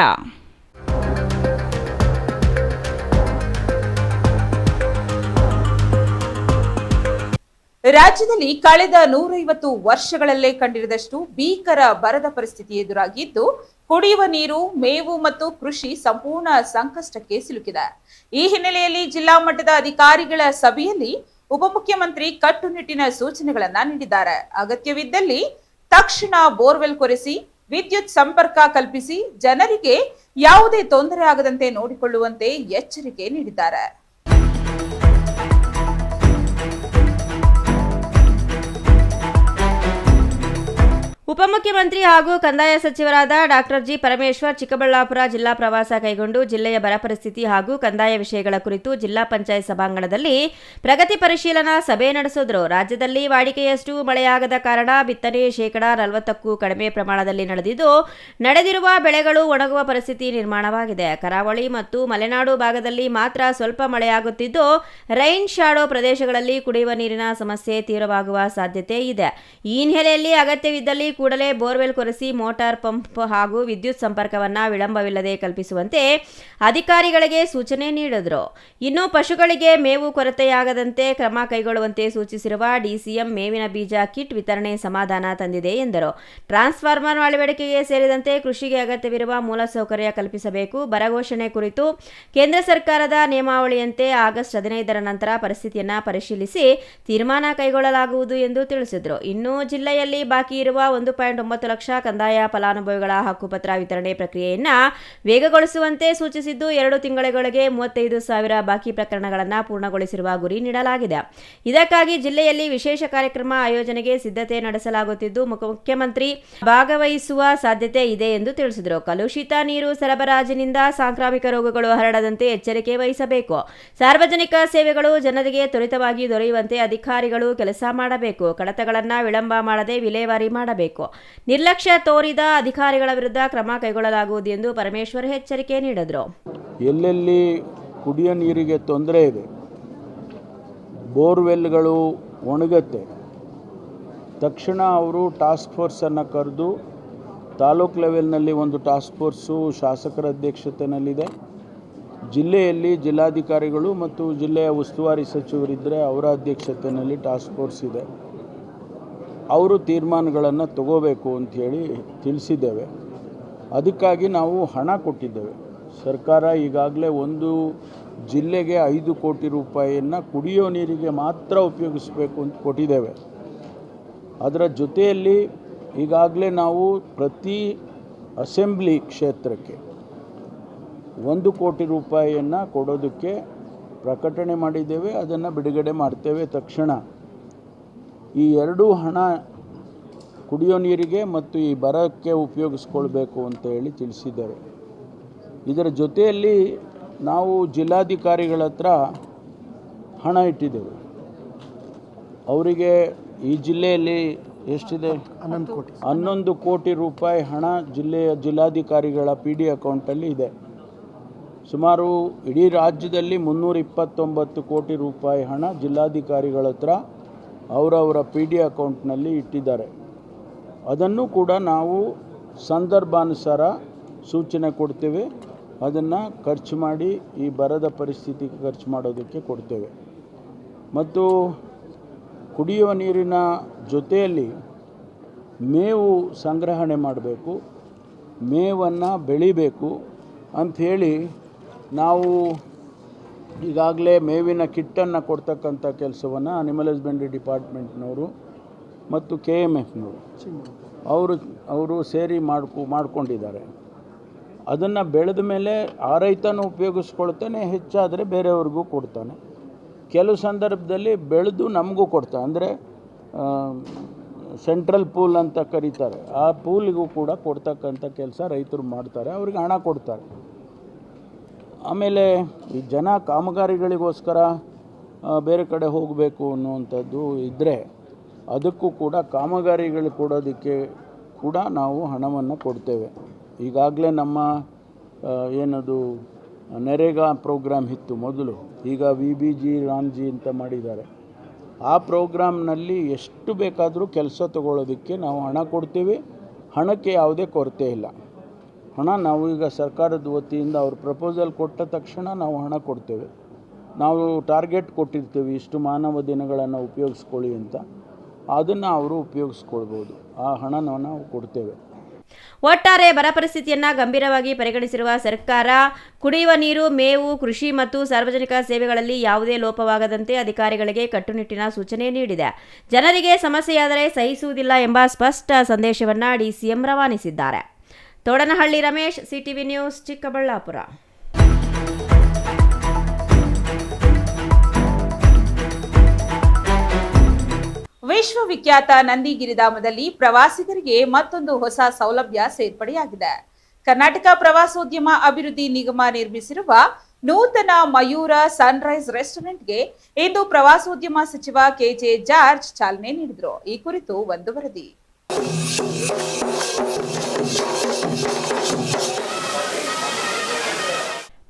Speaker 2: ರಾಜ್ಯದಲ್ಲಿ ಕಳೆದ 150 ವರ್ಷಗಳಲ್ಲೇ ಕಂಡಿರದಷ್ಟು ಭೀಕರ ಬರದ ಪರಿಸ್ಥಿತಿ ಎದುರಾಗಿದ್ದು, ಕುಡಿಯುವ ನೀರು, ಮೇವು ಮತ್ತು ಕೃಷಿ ಸಂಪೂರ್ಣ ಸಂಕಷ್ಟಕ್ಕೆ ಸಿಲುಕಿದೆ. ಈ ಹಿನ್ನೆಲೆಯಲ್ಲಿ ಜಿಲ್ಲಾ ಮಟ್ಟದ ಅಧಿಕಾರಿಗಳ ಸಭೆಯಲ್ಲಿ ಉಪಮುಖ್ಯಮಂತ್ರಿ ಕಟ್ಟುನಿಟ್ಟಿನ ಸೂಚನೆಗಳನ್ನ ನೀಡಿದ್ದಾರೆ. ಅಗತ್ಯವಿದ್ದಲ್ಲಿ ತಕ್ಷಣ ಬೋರ್ವೆಲ್ ಕೊರೆಸಿ ವಿದ್ಯುತ್ ಸಂಪರ್ಕ ಕಲ್ಪಿಸಿ ಜನರಿಗೆ ಯಾವುದೇ ತೊಂದರೆ ಆಗದಂತೆ ನೋಡಿಕೊಳ್ಳುವಂತೆ ಎಚ್ಚರಿಕೆ ನೀಡಿದ್ದಾರೆ.
Speaker 3: ಉಪಮುಖ್ಯಮಂತ್ರಿ ಹಾಗೂ ಕಂದಾಯ ಸಚಿವರಾದ ಡಾಕ್ಟರ್ ಜಿ ಪರಮೇಶ್ವರ್ ಚಿಕ್ಕಬಳ್ಳಾಪುರ ಜಿಲ್ಲಾ ಪ್ರವಾಸ ಕೈಗೊಂಡು ಜಿಲ್ಲೆಯ ಬರ ಪರಿಸ್ಥಿತಿ ಹಾಗೂ ಕಂದಾಯ ವಿಷಯಗಳ ಕುರಿತು ಜಿಲ್ಲಾ ಪಂಚಾಯತ್ ಸಭಾಂಗಣದಲ್ಲಿ ಪ್ರಗತಿ ಪರಿಶೀಲನಾ ಸಭೆ ನಡೆಸಿದರು. ರಾಜ್ಯದಲ್ಲಿ ವಾಡಿಕೆಯಷ್ಟು ಮಳೆಯಾಗದ ಕಾರಣ ಬಿತ್ತನೆ 40% ಕಡಿಮೆ ಪ್ರಮಾಣದಲ್ಲಿ ನಡೆದಿರುವ ಬೆಳೆಗಳು ಒಣಗುವ ಪರಿಸ್ಥಿತಿ ನಿರ್ಮಾಣವಾಗಿದೆ. ಕರಾವಳಿ ಮತ್ತು ಮಲೆನಾಡು ಭಾಗದಲ್ಲಿ ಮಾತ್ರ ಸ್ವಲ್ಪ ಮಳೆಯಾಗುತ್ತಿದ್ದು, ರೈನ್ ಶಾಡೋ ಪ್ರದೇಶಗಳಲ್ಲಿ ಕುಡಿಯುವ ನೀರಿನ ಸಮಸ್ಯೆ ತೀವ್ರವಾಗುವ ಸಾಧ್ಯತೆ ಇದೆ. ಈ ಹಿನ್ನೆಲೆಯಲ್ಲಿ ಅಗತ್ಯವಿದ್ದಲ್ಲಿ ಕೂಡಲೇ ಬೋರ್ವೆಲ್ ಕೊರೆಸಿ ಮೋಟಾರ್ ಪಂಪ್ ಹಾಗೂ ವಿದ್ಯುತ್ ಸಂಪರ್ಕವನ್ನು ವಿಳಂಬವಿಲ್ಲದೆ ಕಲ್ಪಿಸುವಂತೆ ಅಧಿಕಾರಿಗಳಿಗೆ ಸೂಚನೆ ನೀಡಿದರು. ಇನ್ನು ಪಶುಗಳಿಗೆ ಮೇವು ಕೊರತೆಯಾಗದಂತೆ ಕ್ರಮ ಕೈಗೊಳ್ಳುವಂತೆ ಸೂಚಿಸಿರುವ ಡಿಸಿಎಂ ಮೇವಿನ ಬೀಜ ಕಿಟ್ ವಿತರಣೆ ಸಮಾಧಾನ ತಂದಿದೆ ಎಂದರು. ಟ್ರಾನ್ಸ್ಫಾರ್ಮರ್ ಅಳವಡಿಕೆಗೆ ಸೇರಿದಂತೆ ಕೃಷಿಗೆ ಅಗತ್ಯವಿರುವ ಮೂಲಸೌಕರ್ಯ ಕಲ್ಪಿಸಬೇಕು. ಬರ ಘೋಷಣೆ ಕುರಿತು ಕೇಂದ್ರ ಸರ್ಕಾರದ ನಿಯಮಾವಳಿಯಂತೆ ಆಗಸ್ಟ್ 15ರ ನಂತರ ಪರಿಸ್ಥಿತಿಯನ್ನು ಪರಿಶೀಲಿಸಿ ತೀರ್ಮಾನ ಕೈಗೊಳ್ಳಲಾಗುವುದು ಎಂದು ತಿಳಿಸಿದರು. ಇನ್ನು ಜಿಲ್ಲೆಯಲ್ಲಿ ಬಾಕಿ ಇರುವ 1.9 ಲಕ್ಷ ಕಂದಾಯ ಫಲಾನುಭವಿಗಳ ಹಕ್ಕುಪತ್ರ ವಿತರಣೆ ಪ್ರಕ್ರಿಯೆಯನ್ನು ವೇಗಗೊಳಿಸುವಂತೆ ಸೂಚಿಸಿದ್ದು, 2 ತಿಂಗಳೊಳಗೆ 35,000 ಬಾಕಿ ಪ್ರಕರಣಗಳನ್ನು ಪೂರ್ಣಗೊಳಿಸಿರುವ ಗುರಿ ನೀಡಲಾಗಿದೆ. ಇದಕ್ಕಾಗಿ ಜಿಲ್ಲೆಯಲ್ಲಿ ವಿಶೇಷ ಕಾರ್ಯಕ್ರಮ ಆಯೋಜನೆಗೆ ಸಿದ್ಧತೆ ನಡೆಸಲಾಗುತ್ತಿದ್ದು, ಮುಖ್ಯಮಂತ್ರಿ ಭಾಗವಹಿಸುವ ಸಾಧ್ಯತೆ ಇದೆ ಎಂದು ತಿಳಿಸಿದರು. ಕಲುಷಿತ ನೀರು ಸರಬರಾಜಿನಿಂದ ಸಾಂಕ್ರಾಮಿಕ ರೋಗಗಳು ಹರಡದಂತೆ ಎಚ್ಚರಿಕೆ ವಹಿಸಬೇಕು. ಸಾರ್ವಜನಿಕ ಸೇವೆಗಳು ಜನರಿಗೆ ತ್ವರಿತವಾಗಿ ದೊರೆಯುವಂತೆ ಅಧಿಕಾರಿಗಳು ಕೆಲಸ ಮಾಡಬೇಕು. ಕಡತಗಳನ್ನು ವಿಳಂಬ ಮಾಡದೆ ವಿಲೇವಾರಿ ಮಾಡಬೇಕು. ನಿರ್ಲಕ್ಷ್ಯ ತೋರಿದ ಅಧಿಕಾರಿಗಳ ವಿರುದ್ಧ ಕ್ರಮ ಕೈಗೊಳ್ಳಲಾಗುವುದು ಎಂದು ಪರಮೇಶ್ವರ್ ಎಚ್ಚರಿಕೆ ನೀಡಿದರು.
Speaker 11: ಎಲ್ಲೆಲ್ಲಿ ಕುಡಿಯೋ ನೀರಿಗೆ ತೊಂದರೆ ಇದೆ, ಬೋರ್ವೆಲ್ಗಳು ಒಣಗುತ್ತೆ, ತಕ್ಷಣ ಅವರು ಟಾಸ್ಕ್ ಫೋರ್ಸನ್ನು ಕರೆದು ತಾಲೂಕು ಲೆವೆಲ್ನಲ್ಲಿ ಒಂದು ಟಾಸ್ಕ್ ಫೋರ್ಸು ಶಾಸಕರ ಅಧ್ಯಕ್ಷತೆಯಲ್ಲಿದೆ. ಜಿಲ್ಲೆಯಲ್ಲಿ ಜಿಲ್ಲಾಧಿಕಾರಿಗಳು ಮತ್ತು ಜಿಲ್ಲೆಯ ಉಸ್ತುವಾರಿ ಸಚಿವರಿದ್ದರೆ ಅವರ ಅಧ್ಯಕ್ಷತೆಯಲ್ಲಿ ಟಾಸ್ಕ್ ಫೋರ್ಸ್ ಇದೆ. ಅವರು ತೀರ್ಮಾನಗಳನ್ನು ತಗೋಬೇಕು ಅಂಥೇಳಿ ತಿಳಿಸಿದ್ದೇವೆ. ಅದಕ್ಕಾಗಿ ನಾವು ಹಣ ಕೊಟ್ಟಿದ್ದೇವೆ. ಸರ್ಕಾರ ಈಗಾಗಲೇ ಒಂದು ಜಿಲ್ಲೆಗೆ 5 ಕೋಟಿ ರೂಪಾಯಿಯನ್ನು ಕುಡಿಯೋ ನೀರಿಗೆ ಮಾತ್ರ ಉಪಯೋಗಿಸಬೇಕು ಅಂತ ಕೊಟ್ಟಿದ್ದೇವೆ. ಅದರ ಜೊತೆಯಲ್ಲಿ ಈಗಾಗಲೇ ನಾವು ಪ್ರತಿ ಅಸೆಂಬ್ಲಿ ಕ್ಷೇತ್ರಕ್ಕೆ 1 ಕೋಟಿ ರೂಪಾಯಿಯನ್ನು ಕೊಡೋದಕ್ಕೆ ಪ್ರಕಟಣೆ ಮಾಡಿದ್ದೇವೆ. ಅದನ್ನು ಬಿಡುಗಡೆ ಮಾಡ್ತೇವೆ ತಕ್ಷಣ. ಈ 2 ಹಣ ಕುಡಿಯೋ ನೀರಿಗೆ ಮತ್ತು ಈ ಬರಕ್ಕೆ ಉಪಯೋಗಿಸ್ಕೊಳ್ಬೇಕು ಅಂತ ಹೇಳಿ ತಿಳಿಸಿದ್ದೇವೆ. ಇದರ ಜೊತೆಯಲ್ಲಿ ನಾವು ಜಿಲ್ಲಾಧಿಕಾರಿಗಳ ಹತ್ರ ಹಣ ಇಟ್ಟಿದ್ದೆವು. ಅವರಿಗೆ ಈ ಜಿಲ್ಲೆಯಲ್ಲಿ ಎಷ್ಟಿದೆ? 11 ಕೋಟಿ ರೂಪಾಯಿ ಹಣ ಜಿಲ್ಲಾಧಿಕಾರಿಗಳ PD ಅಕೌಂಟಲ್ಲಿ ಇದೆ. ಸುಮಾರು ಇಡೀ ರಾಜ್ಯದಲ್ಲಿ 329 ಕೋಟಿ ರೂಪಾಯಿ ಹಣ ಜಿಲ್ಲಾಧಿಕಾರಿಗಳ ಹತ್ರ ಅವರವರ PD ಅಕೌಂಟ್ನಲ್ಲಿ ಇಟ್ಟಿದ್ದಾರೆ. ಅದನ್ನು ಕೂಡ ನಾವು ಸಂದರ್ಭಾನುಸಾರ ಸೂಚನೆ ಕೊಡ್ತೇವೆ. ಅದನ್ನು ಖರ್ಚು ಮಾಡಿ ಈ ಬರದ ಪರಿಸ್ಥಿತಿಗೆ ಖರ್ಚು ಮಾಡೋದಕ್ಕೆ ಕೊಡ್ತೇವೆ. ಮತ್ತು ಕುಡಿಯುವ ನೀರಿನ ಜೊತೆಯಲ್ಲಿ ಮೇವು ಸಂಗ್ರಹಣೆ ಮಾಡಬೇಕು, ಮೇವನ್ನು ಬೆಳಿಬೇಕು ಅಂಥೇಳಿ ನಾವು ಈಗಾಗಲೇ ಮೇವಿನ ಕಿಟ್ಟನ್ನು ಕೊಡ್ತಕ್ಕಂಥ ಕೆಲಸವನ್ನು ಅನಿಮಲ್ ಹಸ್ಬೆಂಡ್ರಿ ಡಿಪಾರ್ಟ್ಮೆಂಟ್ನವರು ಮತ್ತು KMFನವರು ಅವರು ಸೇರಿ ಮಾಡ್ಕೊಂಡಿದ್ದಾರೆ. ಅದನ್ನು ಬೆಳೆದ ಮೇಲೆ ಆ ರೈತನೂ ಉಪಯೋಗಿಸ್ಕೊಳ್ತಾನೆ, ಹೆಚ್ಚಾದರೆ ಬೇರೆಯವ್ರಿಗೂ ಕೊಡ್ತಾನೆ. ಕೆಲವು ಸಂದರ್ಭದಲ್ಲಿ ಬೆಳೆದು ನಮಗೂ ಕೊಡ್ತಾನೆ, ಅಂದರೆ ಸೆಂಟ್ರಲ್ ಪೂಲ್ ಅಂತ ಕರೀತಾರೆ, ಆ ಪೂಲಿಗೂ ಕೂಡ ಕೊಡ್ತಕ್ಕಂಥ ಕೆಲಸ ರೈತರು ಮಾಡ್ತಾರೆ, ಅವ್ರಿಗೆ ಹಣ ಕೊಡ್ತಾರೆ. ಆಮೇಲೆ ಈ ಜನ ಕಾಮಗಾರಿಗಳಿಗೋಸ್ಕರ ಬೇರೆ ಕಡೆ ಹೋಗಬೇಕು ಅನ್ನುವಂಥದ್ದು ಇದ್ದರೆ ಅದಕ್ಕೂ ಕೂಡ ಕಾಮಗಾರಿಗಳು ಕೊಡೋದಕ್ಕೆ ಕೂಡ ನಾವು ಹಣವನ್ನು ಕೊಡ್ತೇವೆ. ಈಗಾಗಲೇ ನಮ್ಮ ಏನದು ನರೇಗಾ ಪ್ರೋಗ್ರಾಮ್ ಇತ್ತು ಮೊದಲು, ಈಗ VBG ರಾಮ್ಜಿ ಅಂತ ಮಾಡಿದ್ದಾರೆ. ಆ ಪ್ರೋಗ್ರಾಮ್ನಲ್ಲಿ ಎಷ್ಟು ಬೇಕಾದರೂ ಕೆಲಸ ತಗೊಳ್ಳೋದಕ್ಕೆ ನಾವು ಹಣ ಕೊಡ್ತೀವಿ. ಹಣಕ್ಕೆ ಯಾವುದೇ ಕೊರತೆ ಇಲ್ಲ. ಹಣ ನಾವು ಈಗ ಸರ್ಕಾರದ ವತಿಯಿಂದ ಅವ್ರು ಪ್ರಪೋಸಲ್ ಕೊಟ್ಟ ತಕ್ಷಣ ನಾವು ಹಣ ಕೊಡ್ತೇವೆ. ನಾವು ಟಾರ್ಗೆಟ್ ಕೊಟ್ಟಿರ್ತೀವಿ, ಇಷ್ಟು ಮಾನವ ದಿನಗಳನ್ನು ಉಪಯೋಗಿಸ್ಕೊಳ್ಳಿ ಅಂತ, ಅದನ್ನು ಅವರು ಉಪಯೋಗಿಸ್ಕೊಳ್ಬೋದು. ಆ ಹಣನ ನಾವು ಕೊಡ್ತೇವೆ.
Speaker 3: ಒಟ್ಟಾರೆ ಬರ ಪರಿಸ್ಥಿತಿಯನ್ನು ಗಂಭೀರವಾಗಿ ಪರಿಗಣಿಸಿರುವ ಸರ್ಕಾರ ಕುಡಿಯುವ ನೀರು, ಮೇವು, ಕೃಷಿ ಮತ್ತು ಸಾರ್ವಜನಿಕ ಸೇವೆಗಳಲ್ಲಿ ಯಾವುದೇ ಲೋಪವಾಗದಂತೆ ಅಧಿಕಾರಿಗಳಿಗೆ ಕಟ್ಟುನಿಟ್ಟಿನ ಸೂಚನೆ ನೀಡಿದೆ. ಜನರಿಗೆ ಸಮಸ್ಯೆಯಾದರೆ ಸಹಿಸುವುದಿಲ್ಲ ಎಂಬ ಸ್ಪಷ್ಟ ಸಂದೇಶವನ್ನು DCM ರವಾನಿಸಿದ್ದಾರೆ. ತೋಡನಹಳ್ಳಿ ರಮೇಶ್, CTV ನ್ಯೂಸ್, ಚಿಕ್ಕಬಳ್ಳಾಪುರ.
Speaker 2: ವಿಶ್ವವಿಖ್ಯಾತ ನಂದಿಗಿರಿಧಾಮದಲ್ಲಿ ಪ್ರವಾಸಿಗರಿಗೆ ಮತ್ತೊಂದು ಹೊಸ ಸೌಲಭ್ಯ ಸೇರ್ಪಡೆಯಾಗಿದೆ. ಕರ್ನಾಟಕ ಪ್ರವಾಸೋದ್ಯಮ ಅಭಿವೃದ್ಧಿ ನಿಗಮ ನಿರ್ಮಿಸಿರುವ ನೂತನ ಮಯೂರ ಸನ್ರೈಸ್ ರೆಸ್ಟೋರೆಂಟ್ಗೆ ಇಂದು ಪ್ರವಾಸೋದ್ಯಮ ಸಚಿವ KJ ಜಾರ್ಜ್ ಚಾಲನೆ ನೀಡಿದರು. ಈ ಕುರಿತು ಒಂದು ವರದಿ.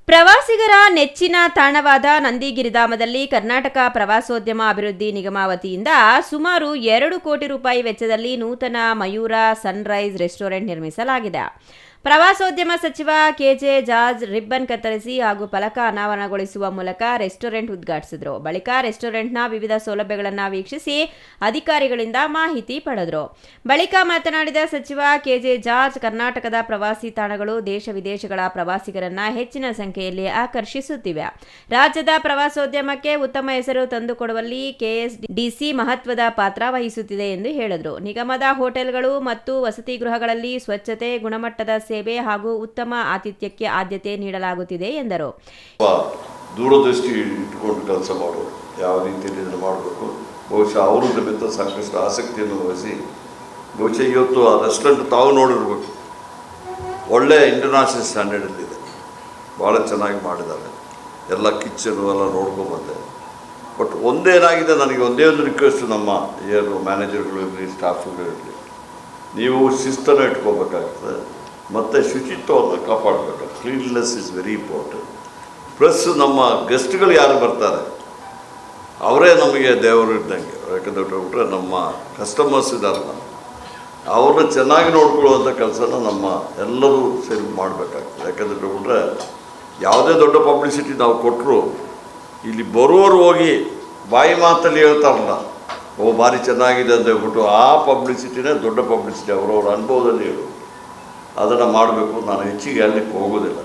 Speaker 3: ಪ್ರವಾಸಿಗರ ನೆಚ್ಚಿನ ತಾಣವಾದ ನಂದಿಗಿರಿಧಾಮದಲ್ಲಿ ಕರ್ನಾಟಕ ಪ್ರವಾಸೋದ್ಯಮ ಅಭಿವೃದ್ಧಿ ನಿಗಮ ವತಿಯಿಂದ ಸುಮಾರು 2 ಕೋಟಿ ರೂಪಾಯಿ ವೆಚ್ಚದಲ್ಲಿ ನೂತನ ಮಯೂರ ಸನ್ರೈಸ್ ರೆಸ್ಟೋರೆಂಟ್ ನಿರ್ಮಿಸಲಾಗಿದೆ. ಪ್ರವಾಸೋದ್ಯಮ ಸಚಿವ KJ ಜಾರ್ಜ್ ರಿಬ್ಬನ್ ಕತ್ತರಿಸಿ ಹಾಗೂ ಫಲಕ ಅನಾವರಣಗೊಳಿಸುವ ಮೂಲಕ ರೆಸ್ಟೋರೆಂಟ್ ಉದ್ಘಾಟಿಸಿದರು. ಬಳಿಕ ರೆಸ್ಟೋರೆಂಟ್ನ ವಿವಿಧ ಸೌಲಭ್ಯಗಳನ್ನು ವೀಕ್ಷಿಸಿ ಅಧಿಕಾರಿಗಳಿಂದ ಮಾಹಿತಿ ಪಡೆದರು. ಬಳಿಕ ಮಾತನಾಡಿದ ಸಚಿವ KJ ಜಾರ್ಜ್, ಕರ್ನಾಟಕದ ಪ್ರವಾಸಿ ತಾಣಗಳು ದೇಶ ವಿದೇಶಗಳ ಪ್ರವಾಸಿಗರನ್ನ ಹೆಚ್ಚಿನ ಸಂಖ್ಯೆಯಲ್ಲಿ ಆಕರ್ಷಿಸುತ್ತಿವೆ. ರಾಜ್ಯದ ಪ್ರವಾಸೋದ್ಯಮಕ್ಕೆ ಉತ್ತಮ ಹೆಸರು ತಂದುಕೊಡುವಲ್ಲಿ KSDC ಮಹತ್ವದ ಪಾತ್ರ ವಹಿಸುತ್ತಿದೆ ಎಂದು ಹೇಳಿದರು. ನಿಗಮದ ಹೋಟೆಲ್ಗಳು ಮತ್ತು ವಸತಿ ಗೃಹಗಳಲ್ಲಿ ಸ್ವಚ್ಛತೆ, ಗುಣಮಟ್ಟದ ಸೇವೆ ಹಾಗೂ ಉತ್ತಮ ಆತಿಥ್ಯಕ್ಕೆ ಆದ್ಯತೆ ನೀಡಲಾಗುತ್ತಿದೆ ಎಂದರು.
Speaker 12: ದೂರದೃಷ್ಟಿ ಇಟ್ಟುಕೊಂಡು ಕೆಲಸ ಮಾಡೋರು, ಯಾವ ರೀತಿಯಲ್ಲಿ ಇದನ್ನು ಮಾಡಬೇಕು, ಬಹುಶಃ ಅವರು ಸಮೇತ ಸಾಕಷ್ಟು ಆಸಕ್ತಿಯನ್ನು ವಹಿಸಿ, ಬಹುಶಃ ಇವತ್ತು ಆ ರೆಸ್ಟೋರೆಂಟ್ ತಾವು ನೋಡಿರ್ಬೇಕು, ಒಳ್ಳೆ ಇಂಟರ್ನ್ಯಾಷನಲ್ ಸ್ಟ್ಯಾಂಡರ್ಡಲ್ಲಿದೆ, ಭಾಳ ಚೆನ್ನಾಗಿ ಮಾಡಿದ್ದಾರೆ. ಎಲ್ಲ ಕಿಚನು ಎಲ್ಲ ನೋಡ್ಕೊಂಬಂದೆ. ಬಟ್ ಒಂದೇನಾಗಿದೆ, ನನಗೆ ಒಂದೇ ಒಂದು ರಿಕ್ವೆಸ್ಟ್, ನಮ್ಮ ಏನು ಮ್ಯಾನೇಜರ್ಗಳು ಇರಲಿ, ಸ್ಟಾಫ್ಗಳು ಇರಲಿ, ನೀವು ಶಿಸ್ತನ್ನು ಇಟ್ಕೋಬೇಕಾಗ್ತದೆ ಮತ್ತು ಶುಚಿತ್ವವನ್ನು ಕಾಪಾಡಬೇಕು. Cleanness is very important. Plus ನಮ್ಮ ಗೆಸ್ಟ್ಗಳು ಯಾರು ಬರ್ತಾರೆ ಅವರೇ ನಮಗೆ ದೇವರು ಇದ್ದಂಗೆ. ಯಾಕಂದರೆ ನಮ್ಮ ಕಸ್ಟಮರ್ಸ್ ಇದ್ದಾರಲ್ಲ, ಅವ್ರನ್ನ ಚೆನ್ನಾಗಿ ನೋಡ್ಕೊಳ್ಳುವಂಥ ಕೆಲಸನ ನಮ್ಮ ಎಲ್ಲರೂ ಸೇರಿ ಮಾಡಬೇಕಾಗ್ತದೆ. ಯಾಕಂದರೆ ಯಾವುದೇ ದೊಡ್ಡ ಪಬ್ಲಿಸಿಟಿ ನಾವು ಕೊಟ್ಟರು ಇಲ್ಲಿ ಬರುವವರು ಹೋಗಿ ಬಾಯಿ ಮಾತಲ್ಲಿ ಹೇಳ್ತಾರಲ್ಲ, ಭಾರಿ ಚೆನ್ನಾಗಿದೆ ಅಂತ ಹೇಳ್ಬಿಟ್ಟು ಆ ಪಬ್ಲಿಸಿಟಿನೇ ದೊಡ್ಡ ಪಬ್ಲಿಸಿಟಿ. ಅವರವ್ರ ಅನುಭವದಲ್ಲಿ ಹೇಳು, ಅದನ್ನು ಮಾಡಬೇಕು. ನಾನು ಹೆಚ್ಚಿಗೆ ಅಲ್ಲಿಗೆ ಹೋಗೋದಿಲ್ಲ,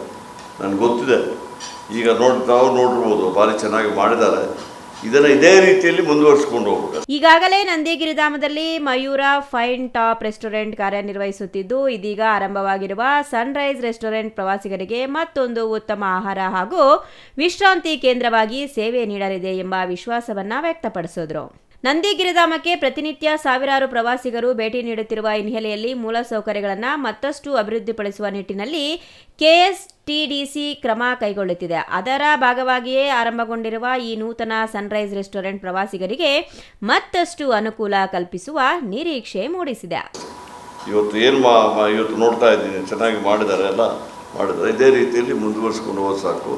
Speaker 12: ನನಗೆ ಗೊತ್ತಿದೆ. ಈಗ ತಾವು ನೋಡಿರ್ಬೋದು, ಭಾರಿ ಚೆನ್ನಾಗಿ ಮಾಡಿದ್ದಾರೆ. ಇದನ್ನು ಇದೇ ರೀತಿಯಲ್ಲಿ ಮುಂದುವರಿಸಿಕೊಂಡು ಹೋಗಬೇಕು.
Speaker 3: ಈಗಾಗಲೇ ನಂದಿಗಿರಿಧಾಮದಲ್ಲಿ ಮಯೂರ ಫೈನ್ ಟಾಪ್ ರೆಸ್ಟೋರೆಂಟ್ ಕಾರ್ಯನಿರ್ವಹಿಸುತ್ತಿದ್ದು, ಇದೀಗ ಆರಂಭವಾಗಿರುವ ಸನ್ರೈಸ್ ರೆಸ್ಟೋರೆಂಟ್ ಪ್ರವಾಸಿಗರಿಗೆ ಮತ್ತೊಂದು ಉತ್ತಮ ಆಹಾರ ಹಾಗೂ ವಿಶ್ರಾಂತಿ ಕೇಂದ್ರವಾಗಿ ಸೇವೆ ನೀಡಲಿದೆ ಎಂಬ ವಿಶ್ವಾಸವನ್ನ ವ್ಯಕ್ತಪಡಿಸಿದರು. ನಂದಿಗಿರಿಧಾಮಕ್ಕೆ ಪ್ರತಿನಿತ್ಯ ಸಾವಿರಾರು ಪ್ರವಾಸಿಗರು ಭೇಟಿ ನೀಡುತ್ತಿರುವ ಹಿನ್ನೆಲೆಯಲ್ಲಿ ಮೂಲಸೌಕರ್ಯಗಳನ್ನು ಮತ್ತಷ್ಟು ಅಭಿವೃದ್ಧಿಪಡಿಸುವ ನಿಟ್ಟಿನಲ್ಲಿ ಕೆಎಸ್ಟಿಡಿಸಿ ಕ್ರಮ ಕೈಗೊಳ್ಳುತ್ತಿದೆ. ಅದರ ಭಾಗವಾಗಿಯೇ ಆರಂಭಗೊಂಡಿರುವ ಈ ನೂತನ ಸನ್ರೈಸ್ ರೆಸ್ಟೋರೆಂಟ್ ಪ್ರವಾಸಿಗರಿಗೆ ಮತ್ತಷ್ಟು ಅನುಕೂಲ ಕಲ್ಪಿಸುವ ನಿರೀಕ್ಷೆ ಮೂಡಿಸಿದೆ.
Speaker 12: ಇವತ್ತು ಇವತ್ತು ನೋಡ್ತಾ ಇದ್ದೀನಿ, ಚೆನ್ನಾಗಿ ಮಾಡಿದ್ದಾರೆ, ಎಲ್ಲ ಮಾಡಿದ್ದಾರೆ. ಇದೇ ರೀತಿಯಲ್ಲಿ ಮುಂದುವರಿಸ್ಕೊಂಡು ಹೋಗೋದು ಸಾಕು.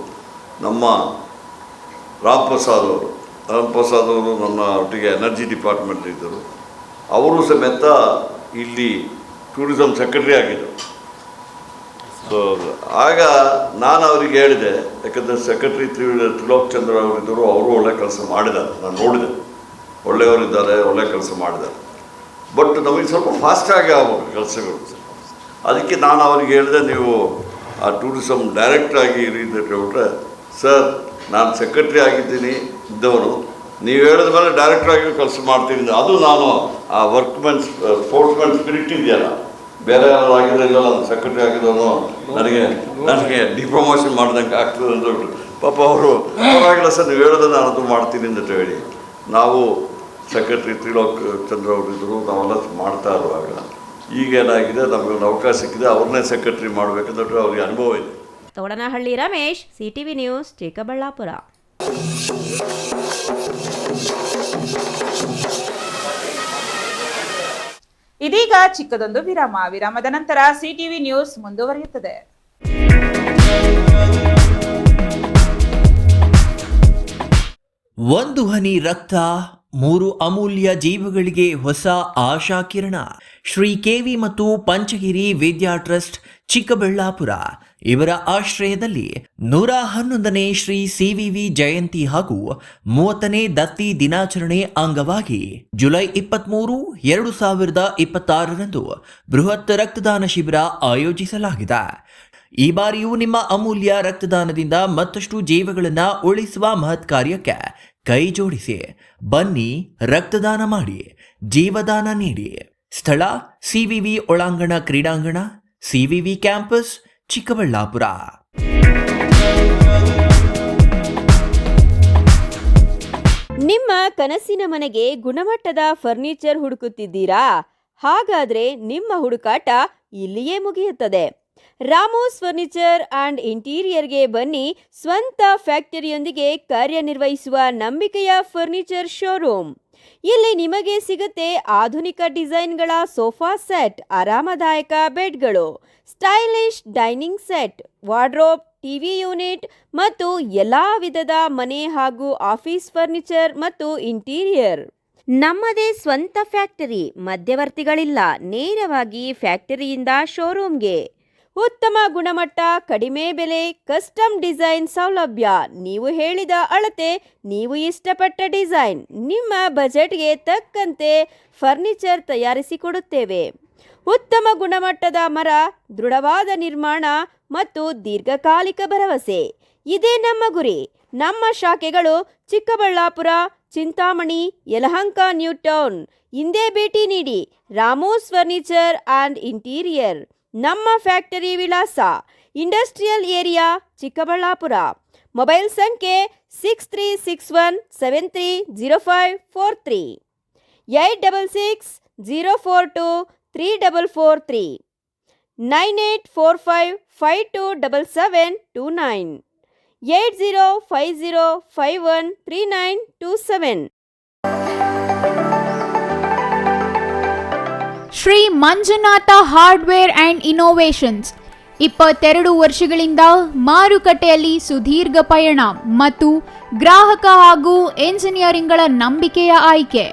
Speaker 12: ನಮ್ಮ ರಾಮ್ ಪ್ರಸಾದ್ ಅವರು ನನ್ನ ಒಟ್ಟಿಗೆ ಎನರ್ಜಿ ಡಿಪಾರ್ಟ್ಮೆಂಟ್ ಇದ್ದರು. ಅವರು ಸಮೇತ ಇಲ್ಲಿ ಟೂರಿಸಂ ಸೆಕ್ರೆಟರಿ ಆಗಿದ್ದರು. ಸೊ ಆಗ ನಾನು ಅವರಿಗೆ ಹೇಳಿದೆ, ಯಾಕಂದರೆ ಸೆಕ್ರೆಟರಿ ತ್ರಿಲೋಕ್ ಚಂದ್ರ ಅವರಿದ್ದರು, ಅವರು ಒಳ್ಳೆ ಕೆಲಸ ಮಾಡಿದ್ದಾರೆ, ನಾನು ನೋಡಿದೆ, ಒಳ್ಳೆಯವರಿದ್ದಾರೆ, ಒಳ್ಳೆ ಕೆಲಸ ಮಾಡಿದ್ದಾರೆ. ಬಟ್ ನಮಗೆ ಸ್ವಲ್ಪ ಫಾಸ್ಟಾಗಿ ಆಗಬೇಕು ಕೆಲಸಗಳು. ಅದಕ್ಕೆ ನಾನು ಅವರಿಗೆ ಹೇಳಿದೆ, ನೀವು ಆ ಟೂರಿಸಂ ಡೈರೆಕ್ಟ್ರಾಗಿ ಇರಿ ಅಂತ ಹೇಳ್ಬಿಟ್ರೆ, ಸರ್ ನಾನು ಸೆಕ್ರೆಟ್ರಿ ಆಗಿದ್ದೀನಿ ಇದ್ದವನು, ನೀವು ಹೇಳಿದ ಮೇಲೆ ಡೈರೆಕ್ಟ್ರಾಗಿ ಕೆಲಸ ಮಾಡ್ತೀನಿ. ಅದು ನಾನು ಆ ಸ್ಪೋರ್ಟ್ಸ್ಮನ್ ಸ್ಪಿರಿಟ್ ಇದೆಯಲ್ಲ, ಬೇರೆ ಯಾರು ಆಗಿದ್ರೆ ಇಲ್ಲ, ನಾನು ಸೆಕ್ರೆಟ್ರಿ ಆಗಿದ್ದವನು, ನನಗೆ ಡಿಪ್ರಮೋಷನ್ ಮಾಡ್ದಂಗೆ ಆಗ್ತದೆ ಅಂತ ಹೇಳ್ಬಿಟ್ಟು ಪಾಪ ಅವರು ಪರವಾಗಿಲ್ಲ ಸರ್, ನೀವು ಹೇಳೋದನ್ನು ನಾನು ಅದು ಮಾಡ್ತೀನಿ ಅಂತ ಹೇಳಿ, ನಾವು ಸೆಕ್ರೆಟ್ರಿ ತ್ರಿಲೋಕ್ ಚಂದ್ರ ಅವರಿದ್ದರು, ನಾವೆಲ್ಲ ಮಾಡ್ತಾ ಇರುವಾಗ ಈಗೇನಾಗಿದೆ, ನಮಗೊಂದು ಅವಕಾಶ ಸಿಕ್ಕಿದೆ, ಅವ್ರನ್ನೇ ಸೆಕ್ರೆಟ್ರಿ ಮಾಡಬೇಕಂತ ಅವ್ರಿಗೆ ಅನುಭವ ಇದೆ.
Speaker 3: ತೋಡನಹಳ್ಳಿ ರಮೇಶ್, ಸಿಟಿವಿ ನ್ಯೂಸ್, ಚಿಕ್ಕಬಳ್ಳಾಪುರ.
Speaker 2: ಇದೀಗ ಚಿಕ್ಕದೊಂದು ವಿರಾಮದ ನಂತರ ಸಿಟಿವಿ ನ್ಯೂಸ್ ಮುಂದುವರಿಯುತ್ತದೆ.
Speaker 13: ಒಂದು ಹನಿ ರಕ್ತ, 3 ಅಮೂಲ್ಯ ಜೀವಗಳಿಗೆ ಹೊಸ ಆಶಾಕಿರಣ. ಶ್ರೀ ಕೆವಿ ಮತ್ತು ಪಂಚಗಿರಿ ವಿದ್ಯಾ ಟ್ರಸ್ಟ್ ಚಿಕ್ಕಬಳ್ಳಾಪುರ ಇವರ ಆಶ್ರಯದಲ್ಲಿ 111ನೇ ಶ್ರೀ ಸಿವಿವಿ ಜಯಂತಿ ಹಾಗೂ 30ನೇ ದತ್ತಿ ದಿನಾಚರಣೆ ಅಂಗವಾಗಿ ಜುಲೈ 23, 2026ರಂದು ಬೃಹತ್ ರಕ್ತದಾನ ಶಿಬಿರ ಆಯೋಜಿಸಲಾಗಿದೆ. ಈ ಬಾರಿಯೂ ನಿಮ್ಮ ಅಮೂಲ್ಯ ರಕ್ತದಾನದಿಂದ ಮತ್ತಷ್ಟು ಜೀವಗಳನ್ನು ಉಳಿಸುವ ಮಹತ್ ಕಾರ್ಯಕ್ಕೆ ಕೈ ಜೋಡಿಸಿ ಬನ್ನಿ, ರಕ್ತದಾನ ಮಾಡಿ, ಜೀವದಾನ ನೀಡಿ. ಸ್ಥಳ ಸಿವಿವಿ ಒಳಾಂಗಣ ಕ್ರೀಡಾಂಗಣ, ಸಿವಿವಿ ಕ್ಯಾಂಪಸ್, ಚಿಕ್ಕಬಳ್ಳಾಪುರ.
Speaker 3: ನಿಮ್ಮ ಕನಸಿನ ಮನೆಗೆ ಗುಣಮಟ್ಟದ ಫರ್ನಿಚರ್ ಹುಡುಕುತ್ತಿದ್ದೀರಾ? ಹಾಗಾದ್ರೆ ನಿಮ್ಮ ಹುಡುಕಾಟ ಇಲ್ಲಿಯೇ ಮುಗಿಯುತ್ತದೆ. ರಾಮೋಸ್ ಫರ್ನಿಚರ್ ಅಂಡ್ ಇಂಟೀರಿಯರ್ಗೆ ಬನ್ನಿ. ಸ್ವಂತ ಫ್ಯಾಕ್ಟರಿಯೊಂದಿಗೆ ಕಾರ್ಯನಿರ್ವಹಿಸುವ ನಂಬಿಕೆಯ ಫರ್ನಿಚರ್ ಶೋರೂಮ್. ಇಲ್ಲಿ ನಿಮಗೆ ಸಿಗುತ್ತೆ ಆಧುನಿಕ ಡಿಸೈನ್ಗಳ ಸೋಫಾ ಸೆಟ್, ಆರಾಮದಾಯಕ ಬೆಡ್ಗಳು, stylish dining set, wardrobe, TV unit ಮತ್ತು ಎಲ್ಲಾ ವಿಧದ ಮನೆ ಹಾಗೂ ಆಫೀಸ್ ಫರ್ನಿಚರ್ ಮತ್ತು ಇಂಟೀರಿಯರ್. ನಮ್ಮದೇ ಸ್ವಂತ ಫ್ಯಾಕ್ಟರಿ, ಮಧ್ಯವರ್ತಿಗಳಿಲ್ಲ. ನೇರವಾಗಿ ಫ್ಯಾಕ್ಟರಿಯಿಂದ ಶೋರೂಮ್ಗೆ. ಉತ್ತಮ ಗುಣಮಟ್ಟ, ಕಡಿಮೆ ಬೆಲೆ, ಕಸ್ಟಮ್ ಡಿಸೈನ್ ಸೌಲಭ್ಯ. ನೀವು ಹೇಳಿದ ಅಳತೆ, ನೀವು ಇಷ್ಟಪಟ್ಟ ಡಿಸೈನ್, ನಿಮ್ಮ ಬಜೆಟ್ಗೆ ತಕ್ಕಂತೆ ಫರ್ನಿಚರ್ ತಯಾರಿಸಿಕೊಡುತ್ತೇವೆ. ಉತ್ತಮ ಗುಣಮಟ್ಟದ ಮರ, ದೃಢವಾದ ನಿರ್ಮಾಣ ಮತ್ತು ದೀರ್ಘಕಾಲಿಕ ಭರವಸೆ, ಇದೇ ನಮ್ಮ ಗುರಿ. ನಮ್ಮ ಶಾಖೆಗಳು ಚಿಕ್ಕಬಳ್ಳಾಪುರ, ಚಿಂತಾಮಣಿ, ಯಲಹಂಕ, ನ್ಯೂ ಟೌನ್. ಹಿಂದೆ ಭೇಟಿ ನೀಡಿ. Ramos furniture and interior. ನಮ್ಮ ಫ್ಯಾಕ್ಟರಿ ವಿಳಾಸ ಇಂಡಸ್ಟ್ರಿಯಲ್ ಏರಿಯಾ, ಚಿಕ್ಕಬಳ್ಳಾಪುರ. ಮೊಬೈಲ್ ಸಂಖ್ಯೆ 6361730543, 8660423443, 9845527729, 8050513927.
Speaker 1: Shri Manjunatha hardware and innovations 22 ವರ್ಷಗಳಿಂದ ಮಾರುಕಟ್ಟೆಯಲ್ಲಿ ಸುದೀರ್ಘ ಪಯಣ ಮತ್ತು ಗ್ರಾಹಕ ಹಾಗೂ ಎಂಜಿನಿಯರಿಂಗ್ಗಳ ನಂಬಿಕೆಯ ಆಯ್ಕೆ.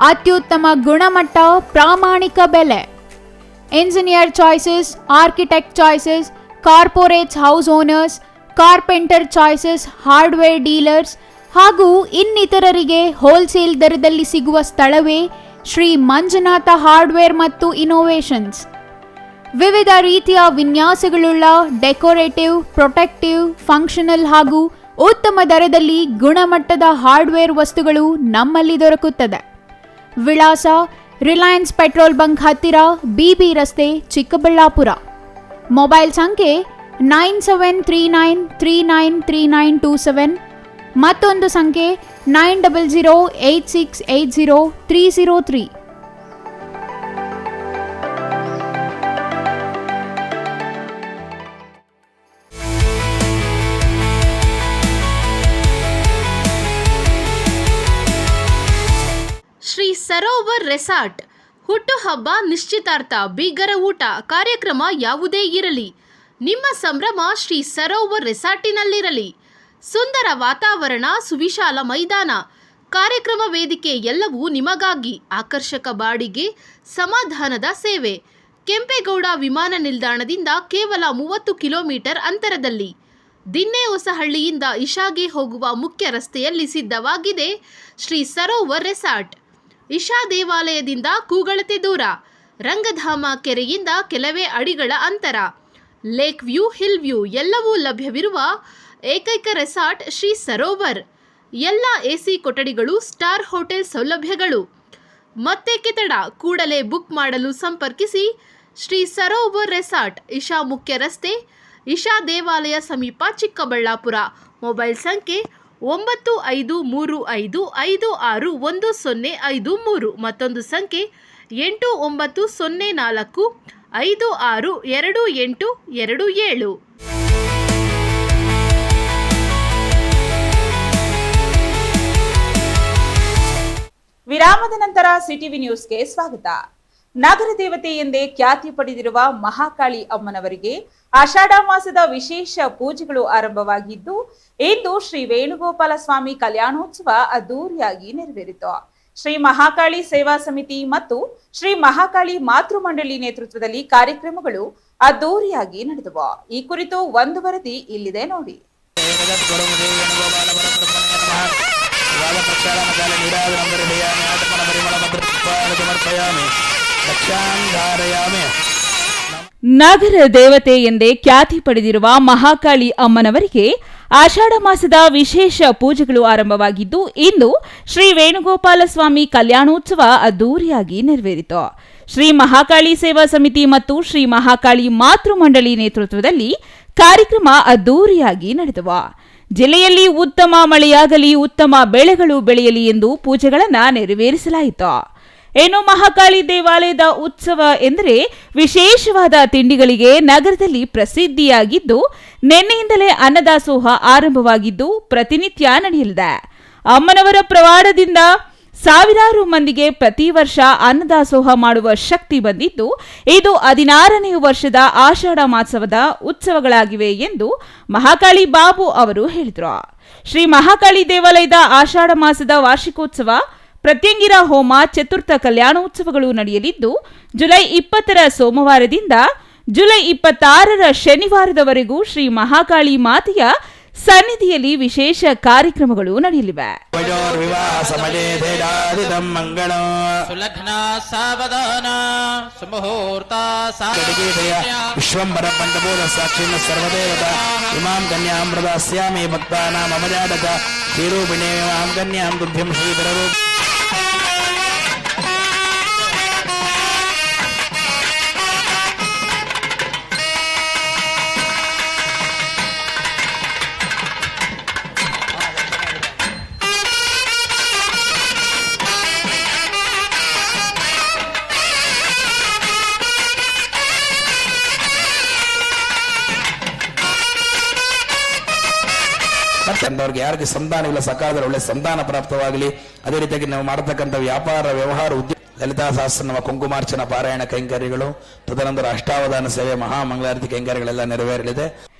Speaker 1: ಅತ್ಯುತ್ತಮ ಗುಣಮಟ್ಟ, ಪ್ರಾಮಾಣಿಕ ಬೆಲೆ. Engineer choices, architect choices, corporates, house owners, carpenter choices, hardware dealers ಹಾಗೂ ಇನ್ನಿತರರಿಗೆ ಹೋಲ್ಸೇಲ್ ದರದಲ್ಲಿ ಸಿಗುವ ಸ್ಥಳವೇ ಶ್ರೀ ಮಂಜುನಾಥ ಹಾರ್ಡ್ವೇರ್ ಮತ್ತು ಇನೋವೇಷನ್ಸ್. ವಿವಿಧ ರೀತಿಯ ವಿನ್ಯಾಸಗಳುಳ್ಳ ಡೆಕೋರೇಟಿವ್, ಪ್ರೊಟೆಕ್ಟಿವ್, ಫಂಕ್ಷನಲ್ ಹಾಗೂ ಉತ್ತಮ ದರದಲ್ಲಿ ಗುಣಮಟ್ಟದ ಹಾರ್ಡ್ವೇರ್ ವಸ್ತುಗಳು ನಮ್ಮಲ್ಲಿ ದೊರಕುತ್ತದೆ. ವಿಳಾಸ ರಿಲಯನ್ಸ್ ಪೆಟ್ರೋಲ್ ಬಂಕ್ ಹತ್ತಿರ, ಬಿಬಿ ರಸ್ತೆ, ಚಿಕ್ಕಬಳ್ಳಾಪುರ. ಮೊಬೈಲ್ ಸಂಖ್ಯೆ 9739393927 ಮತ್ತೊಂದು ಸಂಖ್ಯೆ 9008680303. ಶ್ರೀ ಸರೋವರ್ ರೆಸಾರ್ಟ್ ಹುಟ್ಟುಹಬ್ಬ, ನಿಶ್ಚಿತಾರ್ಥ, ಬೀಗರ ಊಟ, ಕಾರ್ಯಕ್ರಮ ಯಾವುದೇ ಇರಲಿ, ನಿಮ್ಮ ಸಂಭ್ರಮ ಶ್ರೀ ಸರೋವರ್ ರೆಸಾರ್ಟಿನಲ್ಲಿರಲಿ. ಸುಂದರ ವಾತಾವರಣ, ಸುವಿಶಾಲ ಮೈದಾನ, ಕಾರ್ಯಕ್ರಮ ವೇದಿಕೆ ಎಲ್ಲವೂ ನಿಮಗಾಗಿ. ಆಕರ್ಷಕ ಬಾಡಿಗೆ, ಸಮಾಧಾನದ ಸೇವೆ. ಕೆಂಪೇಗೌಡ ವಿಮಾನ ನಿಲ್ದಾಣದಿಂದ ಕೇವಲ 30 ಕಿಲೋಮೀಟರ್ ಅಂತರದಲ್ಲಿ. ದಿನ್ನೆ ಹೊಸಹಳ್ಳಿಯಿಂದ ಇಶಾಗೆ ಹೋಗುವ ಮುಖ್ಯ ರಸ್ತೆಯಲ್ಲಿ ಸಿದ್ಧವಾಗಿದೆ ಶ್ರೀ ಸರೋವರ್ ರೆಸಾರ್ಟ್. ಇಶಾ ದೇವಾಲಯದಿಂದ ಕೂಗಳತೆ ದೂರ, ರಂಗಧಾಮ ಕೆರೆಯಿಂದ ಕೆಲವೇ ಅಡಿಗಳ ಅಂತರ, ಲೇಕ್ ವ್ಯೂ, ಹಿಲ್ ವ್ಯೂ ಎಲ್ಲವೂ ಲಭ್ಯವಿರುವ ಏಕೈಕ ರೆಸಾರ್ಟ್ ಶ್ರೀ ಸರೋವರ್. ಎಲ್ಲ ಎಸಿ ಕೊಠಡಿಗಳು, ಸ್ಟಾರ್ ಹೋಟೆಲ್ ಸೌಲಭ್ಯಗಳು. ಮತ್ತೇಕೆ ತಡ, ಕೂಡಲೇ ಬುಕ್ ಮಾಡಲು ಸಂಪರ್ಕಿಸಿ. ಶ್ರೀ ಸರೋವರ್ ರೆಸಾರ್ಟ್, ಇಶಾ ಮುಖ್ಯ ರಸ್ತೆ, ಇಶಾ ದೇವಾಲಯ ಸಮೀಪ, ಚಿಕ್ಕಬಳ್ಳಾಪುರ. ಮೊಬೈಲ್ ಸಂಖ್ಯೆ 9535561053. ಮತ್ತೊಂದು ಸಂಖ್ಯೆ 8904562827.
Speaker 2: ವಿರಾಮದ ನಂತರ ಸಿಟಿವಿ ನ್ಯೂಸ್ಗೆ ಸ್ವಾಗತ. ನಗರ ದೇವತೆ ಎಂದೇ ಖ್ಯಾತಿ ಪಡೆದಿರುವ ಮಹಾಕಾಳಿ ಅಮ್ಮನವರಿಗೆ ಆಷಾಢ ಮಾಸದ ವಿಶೇಷ ಪೂಜೆಗಳು ಆರಂಭವಾಗಿದ್ದು, ಇಂದು ಶ್ರೀ ವೇಣುಗೋಪಾಲ ಸ್ವಾಮಿ ಕಲ್ಯಾಣೋತ್ಸವ ಅದ್ದೂರಿಯಾಗಿ ನೆರವೇರಿತು. ಶ್ರೀ ಮಹಾಕಾಳಿ ಸೇವಾ ಸಮಿತಿ ಮತ್ತು ಶ್ರೀ ಮಹಾಕಾಳಿ ಮಾತೃ ಮಂಡಳಿ ನೇತೃತ್ವದಲ್ಲಿ ಕಾರ್ಯಕ್ರಮಗಳು ಅದ್ದೂರಿಯಾಗಿ ನಡೆದವು. ಈ ಕುರಿತು ಒಂದು ವರದಿ ಇಲ್ಲಿದೆ ನೋಡಿ. ನಗರ ದೇವತೆ ಎಂದೇ ಖ್ಯಾತಿ ಪಡೆದಿರುವ ಮಹಾಕಾಳಿ ಅಮ್ಮನವರಿಗೆ ಆಷಾಢ ಮಾಸದ ವಿಶೇಷ ಪೂಜೆಗಳು ಆರಂಭವಾಗಿದ್ದು, ಇಂದು ಶ್ರೀ ವೇಣುಗೋಪಾಲ ಸ್ವಾಮಿ ಕಲ್ಯಾಣೋತ್ಸವ ಅದ್ದೂರಿಯಾಗಿ ನೆರವೇರಿತು. ಶ್ರೀ ಮಹಾಕಾಳಿ ಸೇವಾ ಸಮಿತಿ ಮತ್ತು ಶ್ರೀ ಮಹಾಕಾಳಿ ಮಾತೃ ಮಂಡಳಿ ನೇತೃತ್ವದಲ್ಲಿ ಕಾರ್ಯಕ್ರಮ ಅದ್ದೂರಿಯಾಗಿ ನಡೆದವು. ಜಿಲ್ಲೆಯಲ್ಲಿ ಉತ್ತಮ ಮಳೆಯಾಗಲಿ, ಉತ್ತಮ ಬೆಳೆಗಳು ಬೆಳೆಯಲಿ ಎಂದು ಪೂಜೆಗಳನ್ನು ನೆರವೇರಿಸಲಾಯಿತು. ಏನು ಮಹಾಕಾಳಿ ದೇವಾಲಯದ ಉತ್ಸವ ಎಂದರೆ ವಿಶೇಷವಾದ ತಿಂಡಿಗಳಿಗೆ ನಗರದಲ್ಲಿ ಪ್ರಸಿದ್ಧಿಯಾಗಿದ್ದು, ನಿನ್ನೆಯಿಂದಲೇ ಅನ್ನದಾಸೋಹ ಆರಂಭವಾಗಿದ್ದು ಪ್ರತಿನಿತ್ಯ ನಡೆಯಲಿದೆ. ಅಮ್ಮನವರ ಪ್ರವಾಡದಿಂದ ಸಾವಿರಾರು ಮಂದಿಗೆ ಪ್ರತಿ ವರ್ಷ ಅನ್ನದಾಸೋಹ ಮಾಡುವ ಶಕ್ತಿ ಬಂದಿದ್ದು, ಇದು 16ನೇ ವರ್ಷದ ಆಷಾಢ ಮಾಸದ ಉತ್ಸವಗಳಾಗಿವೆ ಎಂದು ಮಹಾಕಾಳಿ ಬಾಬು ಅವರು ಹೇಳಿದರು. ಶ್ರೀ ಮಹಾಕಾಳಿ ದೇವಾಲಯದ ಆಷಾಢ ಮಾಸದ ವಾರ್ಷಿಕೋತ್ಸವ, ಪ್ರತ್ಯಂಗಿರ ಹೋಮ, ಚತುರ್ಥ ಕಲ್ಯಾಣೋತ್ಸವಗಳು ನಡೆಯಲಿದ್ದು, ಜುಲೈ 20ರ ಸೋಮವಾರದಿಂದ ಜುಲೈ 26ರ ಶನಿವಾರದವರೆಗೂ ಶ್ರೀ ಮಹಾಕಾಳಿ ಮಾತೆಯ ಸನ್ನಿಧಿಯಲ್ಲಿ ವಿಶೇಷ ಕಾರ್ಯಕ್ರಮಗಳು ನಡೆಯಲಿವೆ.
Speaker 9: ವಿಶ್ವಂಬರ ಪಂಚಭೂತ ಸಾಕ್ಷಿಣ ಸರ್ವದೇವತ ಇಮಾಂ ಕನ್ಯಾಮೃತಾಸ್ಯಾಮಿ ಭಕ್ತಾನಾಂ ಅಮಜಾತಕ ಶ್ರೀರೂಪಿಣೇ ಮಾಂ ಕನ್ಯಾಂ ದುಭ್ಯಂ ಶ್ರೀಧರರೂಪ. ಅವ್ರಿಗೆ ಯಾರಿಗೆ ಸಂತಾನವಿಲ್ಲ ಸಕಾಲದಲ್ಲಿ ಒಳ್ಳೆ ಸಂತಾನ ಪ್ರಾಪ್ತವಾಗಲಿ. ಅದೇ ರೀತಿಯಾಗಿ ನಾವು ಮಾಡತಕ್ಕಂಥ ವ್ಯಾಪಾರ ವ್ಯವಹಾರ ಉದ್ಯೋಗ, ಲಲಿತಾ ಸಹಸ್ರನಾಮ ಕುಂಕುಮಾರ್ಚನ ಪಾರಾಯಣ ಕೈಂಕರ್ಯಗಳು, ತದನಂತರ ಅಷ್ಟಾವಧಾನ ಸೇವೆ, ಮಹಾಮಂಗಳಾರತಿ ಕೈಂಕರ್ಯಗಳೆಲ್ಲ ನೆರವೇರಲಿದೆ.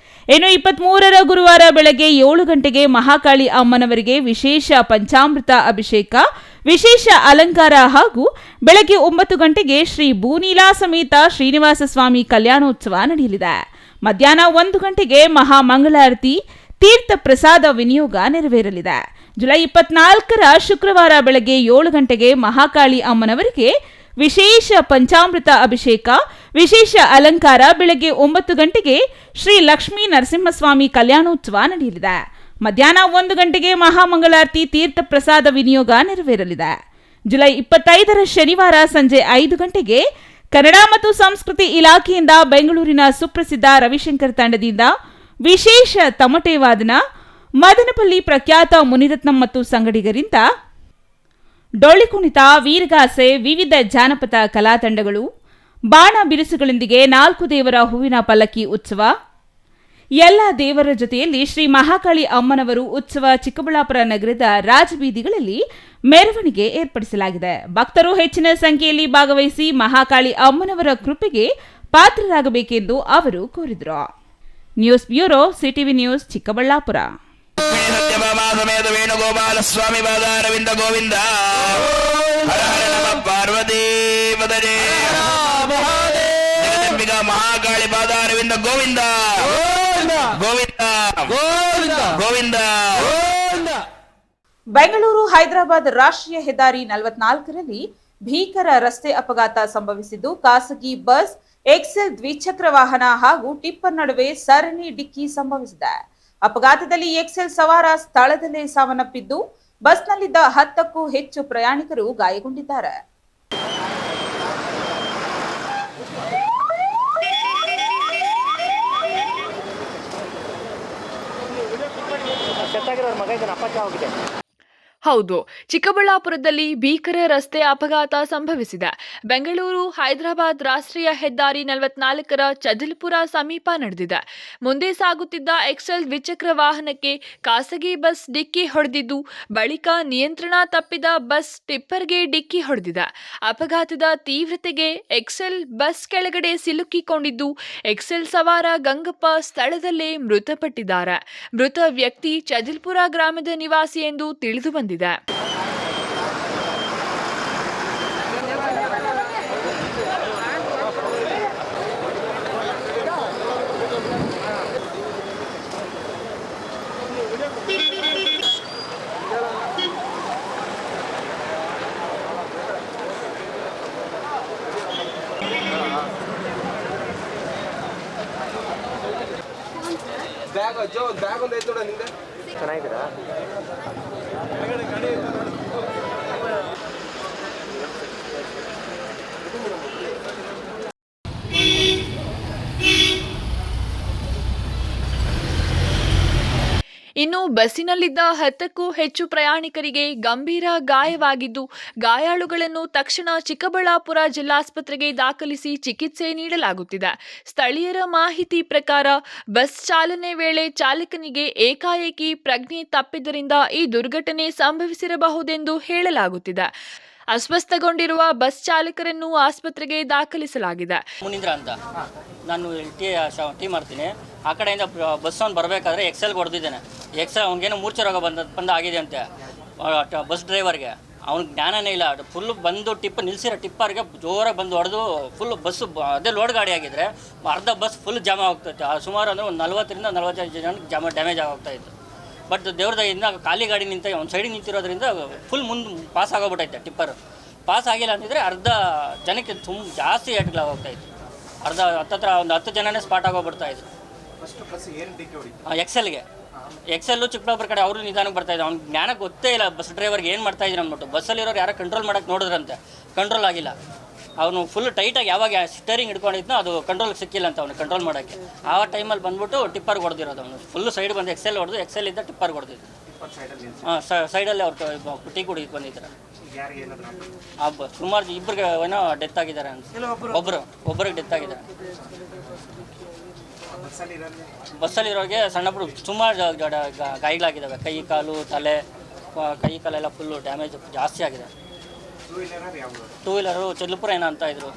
Speaker 2: ಇನ್ನು 23ರ ಗುರುವಾರ ಬೆಳಗ್ಗೆ 7 ಗಂಟೆಗೆ ಮಹಾಕಾಳಿ ಅಮ್ಮನವರಿಗೆ ವಿಶೇಷ ಪಂಚಾಮೃತ ಅಭಿಷೇಕ, ವಿಶೇಷ ಅಲಂಕಾರ ಹಾಗೂ ಬೆಳಗ್ಗೆ 9 ಗಂಟೆಗೆ ಶ್ರೀ ಭೂನೀಲಾ ಸಮೇತ ಶ್ರೀನಿವಾಸ ಸ್ವಾಮಿ ಕಲ್ಯಾಣೋತ್ಸವ ನಡೆಯಲಿದೆ. ಮಧ್ಯಾಹ್ನ 1 ಗಂಟೆಗೆ ಮಹಾಮಂಗಳಾರತಿ, ತೀರ್ಥ ಪ್ರಸಾದ ವಿನಿಯೋಗ ನೆರವೇರಲಿದೆ. ಜುಲೈ 24ರ ಶುಕ್ರವಾರ ಬೆಳಗ್ಗೆ 7 ಗಂಟೆಗೆ ಮಹಾಕಾಳಿ ಅಮ್ಮನವರಿಗೆ ವಿಶೇಷ ಪಂಚಾಮೃತ ಅಭಿಷೇಕ, ವಿಶೇಷ ಅಲಂಕಾರ, ಬೆಳಗ್ಗೆ 9 ಗಂಟೆಗೆ ಶ್ರೀ ಲಕ್ಷ್ಮೀ ನರಸಿಂಹಸ್ವಾಮಿ ಕಲ್ಯಾಣೋತ್ಸವ ನಡೆಯಲಿದೆ. ಮಧ್ಯಾಹ್ನ 1 ಗಂಟೆಗೆ ಮಹಾಮಂಗಳಾರತಿ, ತೀರ್ಥ ಪ್ರಸಾದ ವಿನಿಯೋಗ ನೆರವೇರಲಿದೆ. ಜುಲೈ 25ರ ಶನಿವಾರ ಸಂಜೆ 5 ಗಂಟೆಗೆ ಕನ್ನಡ ಮತ್ತು ಸಂಸ್ಕೃತಿ ಇಲಾಖೆಯಿಂದ ಬೆಂಗಳೂರಿನ ಸುಪ್ರಸಿದ್ಧ ರವಿಶಂಕರ್ ತಂಡದಿಂದ ವಿಶೇಷ ತಮಟೆ ವಾದನ, ಮದನಪಲ್ಲಿ ಪ್ರಖ್ಯಾತ ಮುನಿರತ್ನಂ ಮತ್ತು ಸಂಗಡಿಗರಿಂದ ಡೊಳ್ಳಿಕುಣಿತ, ವೀರಗಾಸೆ, ವಿವಿಧ ಜಾನಪದ ಕಲಾ ತಂಡಗಳು, ಬಾಣ ಬಿರುಸುಗಳೊಂದಿಗೆ 4 ದೇವರ ಹೂವಿನ ಪಲ್ಲಕ್ಕಿ ಉತ್ಸವ, ಎಲ್ಲ ದೇವರ ಜೊತೆಯಲ್ಲಿ ಶ್ರೀ ಮಹಾಕಾಳಿ ಅಮ್ಮನವರು ಉತ್ಸವ ಚಿಕ್ಕಬಳ್ಳಾಪುರ ನಗರದ ರಾಜಬೀದಿಗಳಲ್ಲಿ ಮೆರವಣಿಗೆ ಏರ್ಪಡಿಸಲಾಗಿದೆ. ಭಕ್ತರು ಹೆಚ್ಚಿನ ಸಂಖ್ಯೆಯಲ್ಲಿ ಭಾಗವಹಿಸಿ ಮಹಾಕಾಳಿ ಅಮ್ಮನವರ ಕೃಪೆಗೆ ಪಾತ್ರರಾಗಬೇಕೆಂದು ಅವರು ಕೋರಿದರು. News bureau, CTV news, Chikkaballapur.
Speaker 9: Venugopala Swami ಪಾದಾರವಿಂದ ಗೋವಿಂದ ಹರ ಹರ ನಮ ಪಾರ್ವತಿ ಪದಜೆ ಜಗದಂಬಿಕಾ ಮಹಾಕಾಳಿ ಪಾದಾರವಿಂದ ಗೋವಿಂದ ಗೋವಿಂದ ಗೋವಿಂದ.
Speaker 2: ಬೆಂಗಳೂರು ಹೈದರಾಬಾದ್ ರಾಷ್ಟ್ರೀಯ ಹೆದ್ದಾರಿ 44ರಲ್ಲಿ ಭೀಕರ ರಸ್ತೆ ಅಪಘಾತ ಸಂಭವಿಸಿದ್ದು, ಖಾಸಗಿ ಬಸ್, ಎಕ್ಸೆಲ್ ದ್ವಿಚಕ್ರ ವಾಹನ ಹಾಗೂ ಟಿಪ್ಪರ್ ನಡುವೆ ಸರಣಿ ಡಿಕ್ಕಿ ಸಂಭವಿಸಿದೆ. ಅಪಘಾತದಲ್ಲಿ ಎಕ್ಸೆಲ್ ಸವಾರ ಸ್ಥಳದಲ್ಲೇ ಸಾವನ್ನಪ್ಪಿದ್ದು, ಬಸ್ನಲ್ಲಿದ್ದ 10ಕ್ಕೂ ಹೆಚ್ಚು ಪ್ರಯಾಣಿಕರು ಗಾಯಗೊಂಡಿದ್ದಾರೆ.
Speaker 14: ಹೌದು, ಚಿಕ್ಕಬಳ್ಳಾಪುರದಲ್ಲಿ ಭೀಕರ ರಸ್ತೆ ಅಪಘಾತ ಸಂಭವಿಸಿದೆ. ಬೆಂಗಳೂರು ಹೈದರಾಬಾದ್ ರಾಷ್ಟ್ರೀಯ ಹೆದ್ದಾರಿ 44ರ ಚದಲ್ಪುರ ಸಮೀಪ ನಡೆದಿದೆ. ಮುಂದೆ ಸಾಗುತ್ತಿದ್ದ ಎಕ್ಸೆಲ್ ದ್ವಿಚಕ್ರ ವಾಹನಕ್ಕೆ ಖಾಸಗಿ ಬಸ್ ಡಿಕ್ಕಿ ಹೊಡೆದಿದ್ದು, ಬಳಿಕ ನಿಯಂತ್ರಣ ತಪ್ಪಿದ ಬಸ್ ಟಿಪ್ಪರ್ಗೆ ಡಿಕ್ಕಿ ಹೊಡೆದಿದೆ. ಅಪಘಾತದ ತೀವ್ರತೆಗೆ ಎಕ್ಸೆಲ್ ಬಸ್ ಕೆಳಗಡೆ ಸಿಲುಕಿಕೊಂಡಿದ್ದು, ಎಕ್ಸೆಲ್ ಸವಾರ ಗಂಗಪ್ಪ ಸ್ಥಳದಲ್ಲೇ ಮೃತಪಟ್ಟಿದ್ದಾರೆ. ಮೃತ ವ್ಯಕ್ತಿ ಚದಲ್ಪುರ ಗ್ರಾಮದ ನಿವಾಸಿ ಎಂದು ತಿಳಿದು ಬಂದಿದೆ.
Speaker 15: ಚೆನ್ನಾಗಿದ್ದೀರಾ?
Speaker 14: ಇನ್ನು ಬಸ್ಸಿನಲ್ಲಿದ್ದ 10ಕ್ಕೂ ಹೆಚ್ಚು ಪ್ರಯಾಣಿಕರಿಗೆ ಗಂಭೀರ ಗಾಯವಾಗಿದ್ದು, ಗಾಯಾಳುಗಳನ್ನು ತಕ್ಷಣ ಚಿಕ್ಕಬಳ್ಳಾಪುರ ಜಿಲ್ಲಾಸ್ಪತ್ರೆಗೆ ದಾಖಲಿಸಿ ಚಿಕಿತ್ಸೆ ನೀಡಲಾಗುತ್ತಿದೆ. ಸ್ಥಳೀಯರ ಮಾಹಿತಿ ಪ್ರಕಾರ ಬಸ್ ಚಾಲನೆ ವೇಳೆ ಚಾಲಕನಿಗೆ ಏಕಾಏಕಿ ಪ್ರಜ್ಞೆ ತಪ್ಪಿದ್ದರಿಂದ ಈ ದುರ್ಘಟನೆ ಸಂಭವಿಸಿರಬಹುದೆಂದು ಹೇಳಲಾಗುತ್ತಿದೆ. ಅಸ್ವಸ್ಥಗೊಂಡಿರುವ ಬಸ್ ಚಾಲಕರನ್ನು ಆಸ್ಪತ್ರೆಗೆ ದಾಖಲಿಸಲಾಗಿದೆ.
Speaker 16: ಮುನೀಂದ್ರ ಅಂತ ನಾನು ಟೀ ಮಾಡ್ತೀನಿ. ಆ ಕಡೆಯಿಂದ ಬಸ್ ಅವ್ನು ಬರಬೇಕಾದ್ರೆ ಎಕ್ಸೆಲ್ ಹೊಡೆದಿದ್ದಾನೆ. ಎಕ್ಸೆಲ್ ಅವ್ನಿಗೇನೋ ಮೂರ್ಛೆ ರೋಗ ಬಂದ ಆಗಿದೆ ಅಂತೆ ಬಸ್ ಡ್ರೈವರ್ಗೆ. ಅವ್ನಿಗೆ ಜ್ಞಾನನೇ ಇಲ್ಲ. ಫುಲ್ಲು ಬಂದು ಟಿಪ್ಪರ್ಗೆ ಜೋರಾಗಿ ಬಂದು ಹೊಡೆದು ಫುಲ್ ಬಸ್ಸು ಅದೇ ಲೋಡ್ ಗಾಡಿ ಆಗಿದ್ರೆ ಅರ್ಧ ಬಸ್ ಫುಲ್ ಜಾಮ ಆಗ್ತೈತೆ. ಸುಮಾರು ಅಂದರೆ ಒಂದು 40ರಿಂದ 45 ಜನಕ್ಕೆ ಡ್ಯಾಮೇಜ್ ಆಗೋಗ್ತಾಯಿತ್ತು. ಬಟ್ ದೇವ್ರದಾಗಿಂದ ಖಾಲಿ ಗಾಡಿ ಒಂದು ಸೈಡಿಗೆ ನಿಂತಿರೋದ್ರಿಂದ ಫುಲ್ ಮುಂದೆ ಪಾಸ್ ಆಗೋಗ್ಬಿಟ್ಟೈತೆ. ಟಿಪ್ಪರ್ ಪಾಸ್ ಆಗಿಲ್ಲ ಅಂತಿದ್ರೆ ಅರ್ಧ ಜನಕ್ಕೆ ಜಾಸ್ತಿ ಏಟ್ಗಳಾಗೋಗ್ತಾಯಿತ್ತು. ಅರ್ಧ ಹತ್ತತ್ರ ಒಂದು 10 ಜನನೇ ಸ್ಪಾಟ್ ಆಗೋಗ್ಬಿಡ್ತಾಯಿದ್ರು. ಎಕ್ಸೆಲ್ಲು ಚಿಕ್ಕಬಳ್ಳಾಪುರ ಕಡೆ ಅವರು ನಿಧಾನಕ್ಕೆ ಬರ್ತಾಯಿದ್ರು. ಅವ್ನಿಗೆ ಜ್ಞಾನ ಗೊತ್ತೇ ಇಲ್ಲ ಬಸ್ ಡ್ರೈವರ್ಗೆ ಏನು ಮಾಡ್ತಾಯಿದ್ರು ಅಂದ್ಬಿಟ್ಟು. ಬಸ್ಸಲ್ಲಿರೋರು ಯಾರೋ ಕಂಟ್ರೋಲ್ ಮಾಡೋಕ್ಕೆ ನೋಡಿದ್ರಂತೆ, ಕಂಟ್ರೋಲ್ ಆಗಿಲ್ಲ. ಅವನು ಫುಲ್ ಟೈಟಾಗಿ ಯಾವಾಗ ಸ್ಟೇರಿಂಗ್ ಹಿಡ್ಕೊಂಡಿದ್ನೋ ಅದು ಕಂಟ್ರೋಲ್ಗೆ ಸಿಕ್ಕಿಲ್ಲ ಅಂತ ಅವ್ನು ಕಂಟ್ರೋಲ್ ಮಾಡೋಕ್ಕೆ. ಆ ಟೈಮಲ್ಲಿ ಬಂದ್ಬಿಟ್ಟು ಟಿಪ್ಪರ್ಗೆ ಹೊಡೆದಿರೋದು. ಅವನು ಫುಲ್ಲು ಸೈಡ್ ಬಂದು ಎಕ್ಸೆಲ್ ಹೊಡೆದು ಎಕ್ಸೆಲ್ಲಿದ್ದ ಟಿಪ್ಪರ್ಗೆ ಹೊಡೆದಿದ್ದು. ಸೈಡಲ್ಲಿ ಅವ್ರು ಟೀ ಕುಡಿದು ಬಂದಿದ್ದಾರೆ. ಸುಮಾರು ಇಬ್ಬರಿಗೆ ಏನೋ ಡೆತ್ ಆಗಿದ್ದಾರೆ ಅಂತ. ಒಬ್ಬರಿಗೆ ಡೆತ್ ಆಗಿದ್ದಾರೆ. ಬಸ್ಸಲ್ಲಿರೋರಿಗೆ ಸಣ್ಣ ಪುಟ್ಟ ಸುಮಾರು ಗಾಯಗಳಾಗಿದ್ದಾವೆ. ಕೈ ಕಾಲು ತಲೆ ಕೈ ಕಾಲೆಲ್ಲ ಫುಲ್ಲು ಡ್ಯಾಮೇಜ್ ಜಾಸ್ತಿ ಆಗಿದೆ. ಟೂ ವೀಲರು ಚದಲ್ಪುರ ಏನೋ ಅಂತ ಇದ್ರು.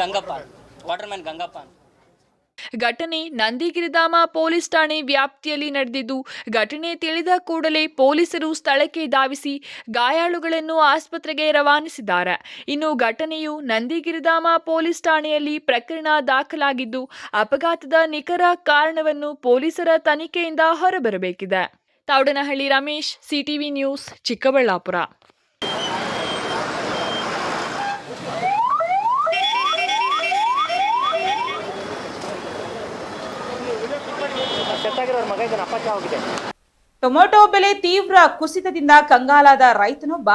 Speaker 16: ಗಂಗಪ್ಪ, ವಾಟರ್ಮ್ಯಾನ್ ಗಂಗಪ್ಪ.
Speaker 14: ಘಟನೆ ನಂದಿಗಿರಿಧಾಮ ಪೊಲೀಸ್ ಠಾಣೆ ವ್ಯಾಪ್ತಿಯಲ್ಲಿ ನಡೆದಿದ್ದು, ಘಟನೆ ತಿಳಿದ ಕೂಡಲೇ ಪೊಲೀಸರು ಸ್ಥಳಕ್ಕೆ ಧಾವಿಸಿ ಗಾಯಾಳುಗಳನ್ನು ಆಸ್ಪತ್ರೆಗೆ ರವಾನಿಸಿದ್ದಾರೆ. ಇನ್ನು ಘಟನೆಯು ನಂದಿಗಿರಿಧಾಮ ಪೊಲೀಸ್ ಠಾಣೆಯಲ್ಲಿ ಪ್ರಕರಣ ದಾಖಲಾಗಿದ್ದು, ಅಪಘಾತದ ನಿಖರ ಕಾರಣವನ್ನು ಪೊಲೀಸರ ತನಿಖೆಯಿಂದ ಹೊರಬರಬೇಕಿದೆ. Taudanahalli Ramesh, CTV news, Chikkaballapur.
Speaker 2: Tomato ಬೆಲೆ ತೀವ್ರ ಕುಸಿತದಿಂದ ಕಂಗಾಲಾದ ರೈತನೊಬ್ಬ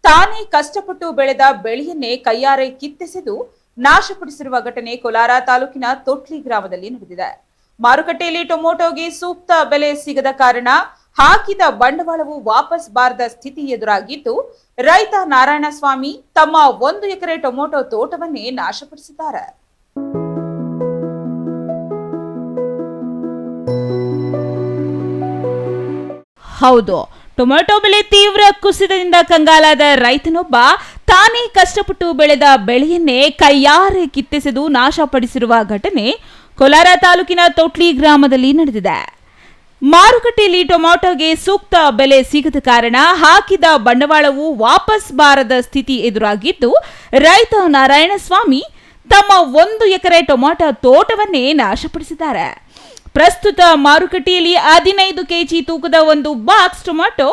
Speaker 2: ತಾನೇ ಕಷ್ಟಪಟ್ಟು ಬೆಳೆದ ಬೆಳೆಯನ್ನೇ ಕೈಯಾರೆ ಕಿತ್ತೆಸೆದು ನಾಶಪಡಿಸಿರುವ ಘಟನೆ ಕೋಲಾರ ತಾಲೂಕಿನ ತೊಟ್ಲಿ ಗ್ರಾಮದಲ್ಲಿ ನಡೆದಿದೆ. ಮಾರುಕಟ್ಟೆಯಲ್ಲಿ ಟೊಮೊಟೊಗೆ ಸೂಕ್ತ ಬೆಲೆ ಸಿಗದ ಕಾರಣ ಹಾಕಿದ ಬಂಡವಾಳವು ವಾಪಸ್ ಬಾರದ ಸ್ಥಿತಿ ಎದುರಾಗಿದ್ದು, ರೈತ ನಾರಾಯಣಸ್ವಾಮಿ ತಮ್ಮ 1 ಎಕರೆ ಟೊಮೊಟೊ ತೋಟವನ್ನೇ ನಾಶಪಡಿಸಿದ್ದಾರೆ.
Speaker 1: ಹೌದು, ಟೊಮೆಟೊ ಬೆಲೆ ತೀವ್ರ ಕುಸಿತದಿಂದ ಕಂಗಾಲಾದ ರೈತನೊಬ್ಬ ತಾನೇ ಕಷ್ಟಪಟ್ಟು ಬೆಳೆದ ಬೆಳೆಯನ್ನೇ ಕೈಯಾರೆ ಕಿತ್ತೆಸೆದು ನಾಶಪಡಿಸಿರುವ ಘಟನೆ ಕೋಲಾರ ತಾಲೂಕಿನ ತೊಟ್ಲಿ ಗ್ರಾಮದಲ್ಲಿ ನಡೆದಿದೆ. ಮಾರುಕಟ್ಟೆಯಲ್ಲಿ ಟೊಮೆಟೊಗೆ ಸೂಕ್ತ ಬೆಲೆ ಸಿಗದ ಕಾರಣ ಹಾಕಿದ ಬಂಡವಾಳವು ವಾಪಸ್ ಬಾರದ ಸ್ಥಿತಿ ಎದುರಾಗಿದ್ದು, ರೈತ ನಾರಾಯಣಸ್ವಾಮಿ ತಮ್ಮ 1 ಎಕರೆ ಟೊಮೆಟೊ ತೋಟವನ್ನೇ ನಾಶಪಡಿಸಿದ್ದಾರೆ. ಪ್ರಸ್ತುತ ಮಾರುಕಟ್ಟೆಯಲ್ಲಿ 15 ಕೆಜಿ ತೂಕದ ಒಂದು ಬಾಕ್ಸ್ ಟೊಮೆಟೊ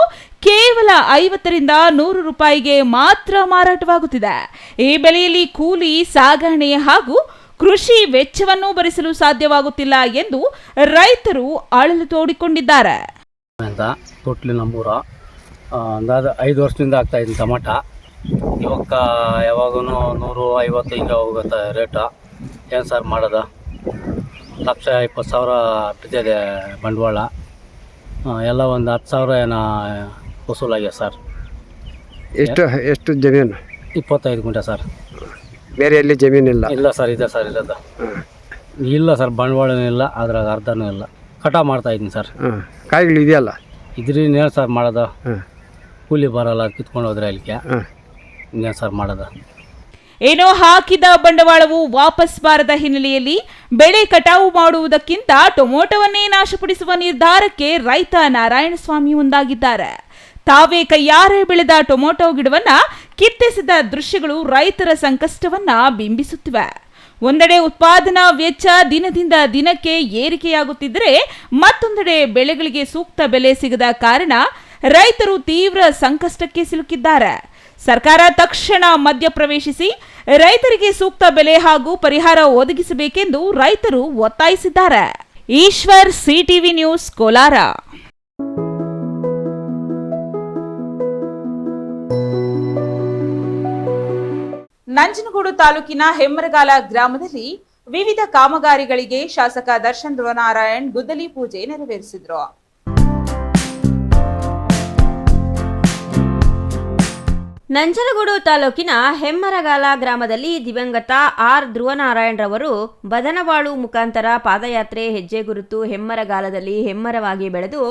Speaker 1: ಕೇವಲ 50 ರಿಂದ 100 ರೂಪಾಯಿಗೆ ಮಾತ್ರ ಮಾರಾಟವಾಗುತ್ತಿದೆ. ಈ ಬೆಲೆಯಲ್ಲಿ ಕೂಲಿ, ಸಾಗಣೆ ಹಾಗೂ ಕೃಷಿ ವೆಚ್ಚವನ್ನು ಭರಿಸಲು ಸಾಧ್ಯವಾಗುತ್ತಿಲ್ಲ ಎಂದು ರೈತರು ಅಳಲು ತೋಡಿಕೊಂಡಿದ್ದಾರೆ.
Speaker 15: ತೊಟ್ಲಿ ನಮ್ಮೂರ ಅಂದಾಜು 5 ವರ್ಷದಿಂದ ಆಗ್ತಾ ಇದ್ದೀನಿ ಟೊಮಾಟ. ಇವಾಗ ಯಾವಾಗೂ 150 ಹಿಂಗೆ ಹೋಗುತ್ತೆ ರೇಟ. ಏನು ಸರ್ ಮಾಡೋದು? 1,20,000 ಬಿದ್ದಿದೆ ಬಂಡವಾಳ. ಎಲ್ಲ ಒಂದು 10,000 ಏನೋ ವಸೂಲಾಗಿದೆ ಸರ್.
Speaker 17: ಎಷ್ಟು ಜಮೀನು?
Speaker 15: 25 ಗುಂಟೆ ಸರ್.
Speaker 17: ಬೇರೆ ಎಲ್ಲಿ ಜಮೀನಿಲ್ಲ?
Speaker 15: ಇಲ್ಲ ಸರ್, ಇದೆ ಸರ್. ಇಲ್ಲ ಸರ್, ಬಂಡವಾಳನೂ ಇಲ್ಲ, ಅದ್ರಾಗ ಅರ್ಧನೂ ಇಲ್ಲ. ಕಟಾವು ಮಾಡ್ತಾ ಇದ್ದೀನಿ ಸರ್.
Speaker 17: ಕಾಯಿಗಳು ಇದೆಯಲ್ಲ,
Speaker 15: ಇದ್ರೇನು ಸರ್ ಮಾಡೋದು? ಕೂಲಿ ಬರಲ್ಲ, ಕಿತ್ಕೊಂಡು ಹೋದ್ರೆ ಅಲ್ಲಿಗೆ ಇನ್ನೇನು ಸರ್ ಮಾಡೋದು?
Speaker 1: ಏನೋ ಹಾಕಿದ ಬಂಡವಾಳವು ವಾಪಸ್ ಬಾರದ ಹಿನ್ನೆಲೆಯಲ್ಲಿ ಬೆಳೆ ಕಟಾವು ಮಾಡುವುದಕ್ಕಿಂತ ಟೊಮೊಟೊವನ್ನೇ ನಾಶಪಡಿಸುವ ನಿರ್ಧಾರಕ್ಕೆ ರೈತ ನಾರಾಯಣಸ್ವಾಮಿ ಮುಂದಾಗಿದ್ದಾರೆ. ತಾವೇ ಕೈಯಾರೆ ಬೆಳೆದ ಟೊಮೊಟೊ ಗಿಡವನ್ನ ಕಿತ್ತೆಸೆದ ದೃಶ್ಯಗಳು ರೈತರ ಸಂಕಷ್ಟವನ್ನ ಬಿಂಬಿಸುತ್ತಿವೆ. ಒಂದೆಡೆ ಉತ್ಪಾದನಾ ವೆಚ್ಚ ದಿನದಿಂದ ದಿನಕ್ಕೆ ಏರಿಕೆಯಾಗುತ್ತಿದ್ದರೆ, ಮತ್ತೊಂದೆಡೆ ಬೆಳೆಗಳಿಗೆ ಸೂಕ್ತ ಬೆಲೆ ಸಿಗದ ಕಾರಣ ರೈತರು ತೀವ್ರ ಸಂಕಷ್ಟಕ್ಕೆ ಸಿಲುಕಿದ್ದಾರೆ. ಸರ್ಕಾರ ತಕ್ಷಣ ಮಧ್ಯಪ್ರವೇಶಿಸಿ ರೈತರಿಗೆ ಸೂಕ್ತ ಬೆಲೆ ಹಾಗೂ ಪರಿಹಾರ ಒದಗಿಸಬೇಕೆಂದು ರೈತರು ಒತ್ತಾಯಿಸಿದ್ದಾರೆ. Eshwar, CTV news, Kolar.
Speaker 2: ನಂಜನಗೂಡು ತಾಲೂಕಿನ ಹೆಮ್ಮರಗಾಲ ಗ್ರಾಮದಲ್ಲಿ ವಿವಿಧ ಕಾಮಗಾರಿಗಳಿಗೆ ಶಾಸಕ ದರ್ಶನ್ ಧ್ರುವನಾರಾಯಣ್ ಗುದ್ದಲಿ ಪೂಜೆ ನೆರವೇರಿಸಿದರು.
Speaker 3: ನಂಜನಗೂಡು ತಾಲೂಕಿನ ಹೆಮ್ಮರಗಾಲ ಗ್ರಾಮದಲ್ಲಿ ದಿವಂಗತ ಆರ್ ಧ್ರುವನಾರಾಯಣ್ ರವರು ಬದನವಾಳು ಮುಖಾಂತರ ಪಾದಯಾತ್ರೆ ಹೆಜ್ಜೆ ಗುರುತು ಹೆಮ್ಮರಗಾಲದಲ್ಲಿ ಹೆಮ್ಮರವಾಗಿ ಬೆಳೆದು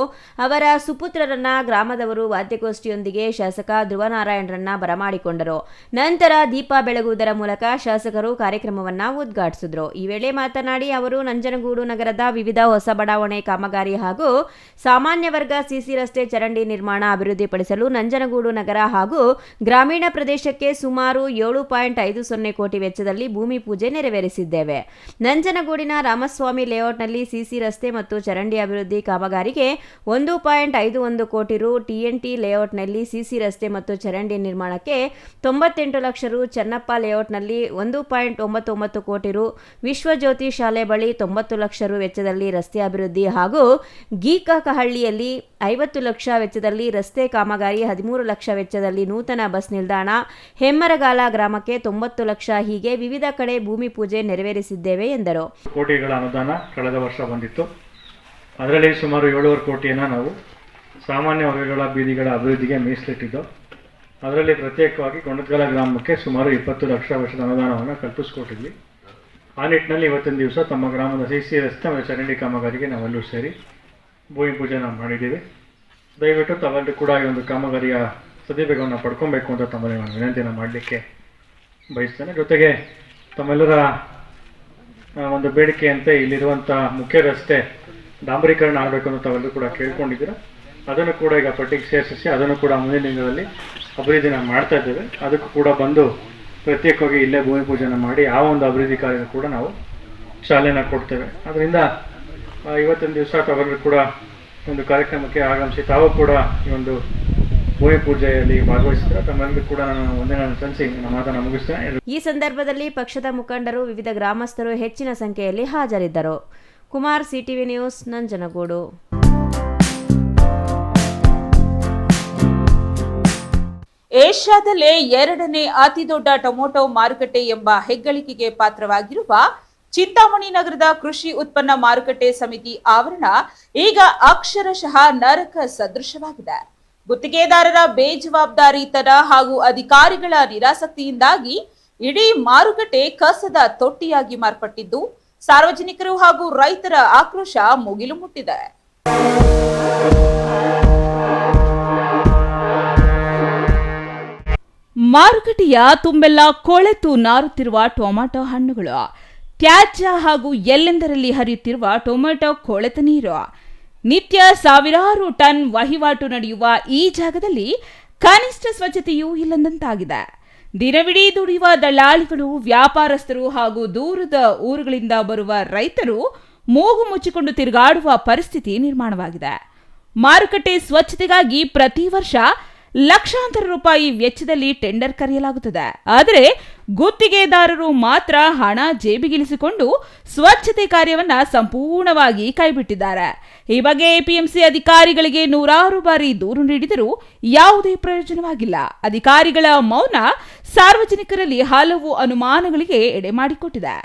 Speaker 3: ಅವರ ಸುಪುತ್ರರನ್ನ ಗ್ರಾಮದವರು ವಾದ್ಯಗೋಷ್ಠಿಯೊಂದಿಗೆ ಶಾಸಕ ಧ್ರುವನಾರಾಯಣರನ್ನ ಬರಮಾಡಿಕೊಂಡರು. ನಂತರ ದೀಪ ಬೆಳಗುವುದರ ಮೂಲಕ ಶಾಸಕರು ಕಾರ್ಯಕ್ರಮವನ್ನ ಉದ್ಘಾಟಿಸಿದ್ರು. ಈ ವೇಳೆ ಮಾತನಾಡಿ ಅವರು ನಂಜನಗೂಡು ನಗರದ ವಿವಿಧ ಹೊಸ ಬಡಾವಣೆ ಕಾಮಗಾರಿ ಹಾಗೂ ಸಾಮಾನ್ಯ ವರ್ಗ ಸಿಸಿ ರಸ್ತೆ ಚರಂಡಿ ನಿರ್ಮಾಣ ಅಭಿವೃದ್ಧಿಪಡಿಸಲು ನಂಜನಗೂಡು ನಗರ ಹಾಗೂ ಗ್ರಾಮೀಣ ಪ್ರದೇಶಕ್ಕೆ ಸುಮಾರು 7.50 ಕೋಟಿ ವೆಚ್ಚದಲ್ಲಿ ಭೂಮಿ ಪೂಜೆ ನೆರವೇರಿಸಿದ್ದೇವೆ. ನಂಜನಗೂಡಿನ ರಾಮಸ್ವಾಮಿ ಲೇಔಟ್ನಲ್ಲಿ ಸಿಸಿ ರಸ್ತೆ ಮತ್ತು ಚರಂಡಿ ಅಭಿವೃದ್ಧಿ ಕಾಮಗಾರಿಗೆ 1.51 ಕೋಟಿ ರು, ಟಿಎನ್ಟಿ ಲೇಔಟ್ನಲ್ಲಿ ಸಿಸಿ ರಸ್ತೆ ಮತ್ತು ಚರಂಡಿ ನಿರ್ಮಾಣಕ್ಕೆ 98 ಲಕ್ಷ ರು, ಚನ್ನಪ್ಪ ಲೇಔಟ್ನಲ್ಲಿ 1.99 ಕೋಟಿ ರು, ವಿಶ್ವಜ್ಯೋತಿ ಶಾಲೆ ಬಳಿ 90 ಲಕ್ಷ ರು ವೆಚ್ಚದಲ್ಲಿ ರಸ್ತೆ ಅಭಿವೃದ್ಧಿ ಹಾಗೂ ಗೀಕಹಳ್ಳಿಯಲ್ಲಿ 50 ಲಕ್ಷ ವೆಚ್ಚದಲ್ಲಿ ರಸ್ತೆ ಕಾಮಗಾರಿ, 13 ಲಕ್ಷ ವೆಚ್ಚದಲ್ಲಿ ನೂತನ ಬಸ್ ನಿಲ್ದಾಣ, ಹೆಮ್ಮರಗಾಲ ಗ್ರಾಮಕ್ಕೆ 90 ಲಕ್ಷ, ಹೀಗೆ ವಿವಿಧ ಕಡೆ ಭೂಮಿ ಪೂಜೆ ನೆರವೇರಿಸಿದ್ದೇವೆ ಎಂದರು.
Speaker 18: ಕೋಟಿಗಳ ಅನುದಾನ ಕಳೆದ ವರ್ಷ ಬಂದಿತ್ತು. ಅದರಲ್ಲಿ ಸುಮಾರು 7.5 ಕೋಟಿಯನ್ನು ನಾವು ಸಾಮಾನ್ಯ ವರ್ಗಗಳ ಬೀದಿಗಳ ಅಭಿವೃದ್ಧಿಗೆ ಮೀಸಲಿಟ್ಟಿದ್ದು. ಅದರಲ್ಲಿ ಪ್ರತ್ಯೇಕವಾಗಿ ಗೊಂಡದಗಾಲ ಗ್ರಾಮಕ್ಕೆ ಸುಮಾರು 20 ಲಕ್ಷ ವರ್ಷದ ಅನುದಾನವನ್ನು ಕಲ್ಪಿಸಿಕೊಟ್ಟಿದ್ವಿ. ಆ ನಿಟ್ಟಿನಲ್ಲಿ ಇವತ್ತಿನ ದಿವಸ ತಮ್ಮ ಗ್ರಾಮದ ಸಿಸಿ ರಸ್ತೆ ಮತ್ತು ಚರಂಡಿ ಕಾಮಗಾರಿಗೆ ನಾವೆಲ್ಲರೂ ಸೇರಿ ಭೂಮಿ ಪೂಜೆ ನಾವು ಮಾಡಿದ್ದೀವಿ. ದಯವಿಟ್ಟು ತಾವೆಲ್ಲರೂ ಕೂಡ ಈ ಒಂದು ಕಾಮಗಾರಿಯ ಸದುಪಯೋಗವನ್ನು ಪಡ್ಕೊಬೇಕು ಅಂತ ತಮ್ಮಲ್ಲಿ ನಾನು ವಿನಂತಿಯನ್ನು ಮಾಡಲಿಕ್ಕೆ ಬಯಸ್ತೇನೆ. ಜೊತೆಗೆ ತಮ್ಮೆಲ್ಲರ ಒಂದು ಬೇಡಿಕೆಯಂತೆ ಇಲ್ಲಿರುವಂಥ ಮುಖ್ಯ ರಸ್ತೆ ಡಾಂಬರೀಕರಣ ಆಗಬೇಕು ಅಂತ ತಾವೆಲ್ಲರೂ ಕೂಡ ಕೇಳ್ಕೊಂಡಿದ್ದೀರ. ಅದನ್ನು ಕೂಡ ಈಗ ಪಟ್ಟಿಗೆ ಸೇರಿಸಿ ಅದನ್ನು ಕೂಡ ಮುಂದಿನ ದಿನಗಳಲ್ಲಿ ಅಭಿವೃದ್ಧಿನ ಮಾಡ್ತಾ ಇದ್ದೇವೆ. ಅದಕ್ಕೂ ಕೂಡ ಬಂದು ಪ್ರತ್ಯೇಕವಾಗಿ ಇಲ್ಲೇ ಭೂಮಿ ಪೂಜೆನ ಮಾಡಿ ಆ ಒಂದು ಅಭಿವೃದ್ಧಿ ಕಾರ್ಯಕ್ಕೂ ಕೂಡ ನಾವು ಚಾಲನೆ ಕೊಡ್ತೇವೆ. ಅದರಿಂದ ಇವತ್ತಿನ ದಿವಸ ತಾವೆಲ್ಲರೂ ಕೂಡ ಒಂದು ಕಾರ್ಯಕ್ರಮಕ್ಕೆ ಆಗಮಿಸಿ ತಾವು ಕೂಡ ಈ ಒಂದು ಭೂಮಿ ಪೂಜೆಯಲ್ಲಿ ಭಾಗವಹಿಸಿದ್ರೆ ತಮ್ಮೆಲ್ಲರೂ ಕೂಡ ನಾನು ವಂದನೆಗಳನ್ನು ಸಲ್ಲಿಸಿ ನನ್ನ ಮಾತನ್ನು ಮುಗಿಸ್ತೇನೆ.
Speaker 3: ಈ ಸಂದರ್ಭದಲ್ಲಿ ಪಕ್ಷದ ಮುಖಂಡರು, ವಿವಿಧ ಗ್ರಾಮಸ್ಥರು ಹೆಚ್ಚಿನ ಸಂಖ್ಯೆಯಲ್ಲಿ ಹಾಜರಿದ್ದರು. Kumar, CTV news, Nanjangud.
Speaker 2: ಏಷ್ಯಾದಲ್ಲೇ 2ನೇ ಅತಿ ದೊಡ್ಡ ಟೊಮೊಟೊ ಮಾರುಕಟ್ಟೆ ಎಂಬ ಹೆಗ್ಗಳಿಕೆಗೆ ಪಾತ್ರವಾಗಿರುವ ಚಿಂತಾಮಣಿ ನಗರದ ಕೃಷಿ ಉತ್ಪನ್ನ ಮಾರುಕಟ್ಟೆ ಸಮಿತಿ ಆವರಣ ಈಗ ಅಕ್ಷರಶಃ ನರಕ ಸದೃಶವಾಗಿದೆ. ಗುತ್ತಿಗೆದಾರರ ಬೇಜವಾಬ್ದಾರಿತನ ಹಾಗೂ ಅಧಿಕಾರಿಗಳ ನಿರಾಸಕ್ತಿಯಿಂದಾಗಿ ಇಡೀ ಮಾರುಕಟ್ಟೆ ಕಸದ ತೊಟ್ಟಿಯಾಗಿ ಮಾರ್ಪಟ್ಟಿದ್ದು, ಸಾರ್ವಜನಿಕರು ಹಾಗೂ ರೈತರ ಆಕ್ರೋಶ ಮುಗಿಲು ಮುಟ್ಟಿದೆ.
Speaker 1: ಮಾರುಕಟ್ಟೆಯ ತುಂಬೆಲ್ಲ ಕೊಳೆತು ನಾರುತ್ತಿರುವ ಟೊಮ್ಯಾಟೊ ಹಣ್ಣುಗಳು, ತ್ಯಾಜ್ಯ ಹಾಗೂ ಎಲ್ಲೆಂದರಲ್ಲಿ ಹರಿಯುತ್ತಿರುವ ಟೊಮೆಟೊ ಕೊಳೆತ ನೀರು, ನಿತ್ಯ ಸಾವಿರಾರು ಟನ್ ವಹಿವಾಟು ನಡೆಯುವ ಈ ಜಾಗದಲ್ಲಿ ಕನಿಷ್ಠ ಸ್ವಚ್ಛತೆಯೂ ಇಲ್ಲದಂತಾಗಿದೆ. ದಿನವಿಡೀ ದುಡಿಯುವ ದಳ್ಳಾಳಿಗಳು, ವ್ಯಾಪಾರಸ್ಥರು ಹಾಗೂ ದೂರದ ಊರುಗಳಿಂದ ಬರುವ ರೈತರು ಮೂಗು ಮುಚ್ಚಿಕೊಂಡು ತಿರುಗಾಡುವ ಪರಿಸ್ಥಿತಿ ನಿರ್ಮಾಣವಾಗಿದೆ. ಮಾರುಕಟ್ಟೆ ಸ್ವಚ್ಛತೆಗಾಗಿ ಪ್ರತಿ ವರ್ಷ ಲಕ್ಷಾಂತರ ರೂಪಾಯಿ ವೆಚ್ಚದಲ್ಲಿ ಟೆಂಡರ್ ಕರೆಯಲಾಗುತ್ತದೆ. ಆದರೆ ಗುತ್ತಿಗೆದಾರರು ಮಾತ್ರ ಹಣ ಜೇಬಿಗಿಳಿಸಿಕೊಂಡು ಸ್ವಚ್ಛತೆ ಕಾರ್ಯವನ್ನ ಸಂಪೂರ್ಣವಾಗಿ ಕೈಬಿಟ್ಟಿದ್ದಾರೆ. ಈ ಬಗ್ಗೆ ಎಪಿಎಂಸಿ ಅಧಿಕಾರಿಗಳಿಗೆ ನೂರಾರು ಬಾರಿ ದೂರು ನೀಡಿದರೂ ಯಾವುದೇ ಪ್ರಯೋಜನವಾಗಿಲ್ಲ. ಅಧಿಕಾರಿಗಳ ಮೌನ ಸಾರ್ವಜನಿಕರಲ್ಲಿ ಹಲವು ಅನುಮಾನಗಳಿಗೆ ಎಡೆ ಮಾಡಿಕೊಟ್ಟಿದೆ.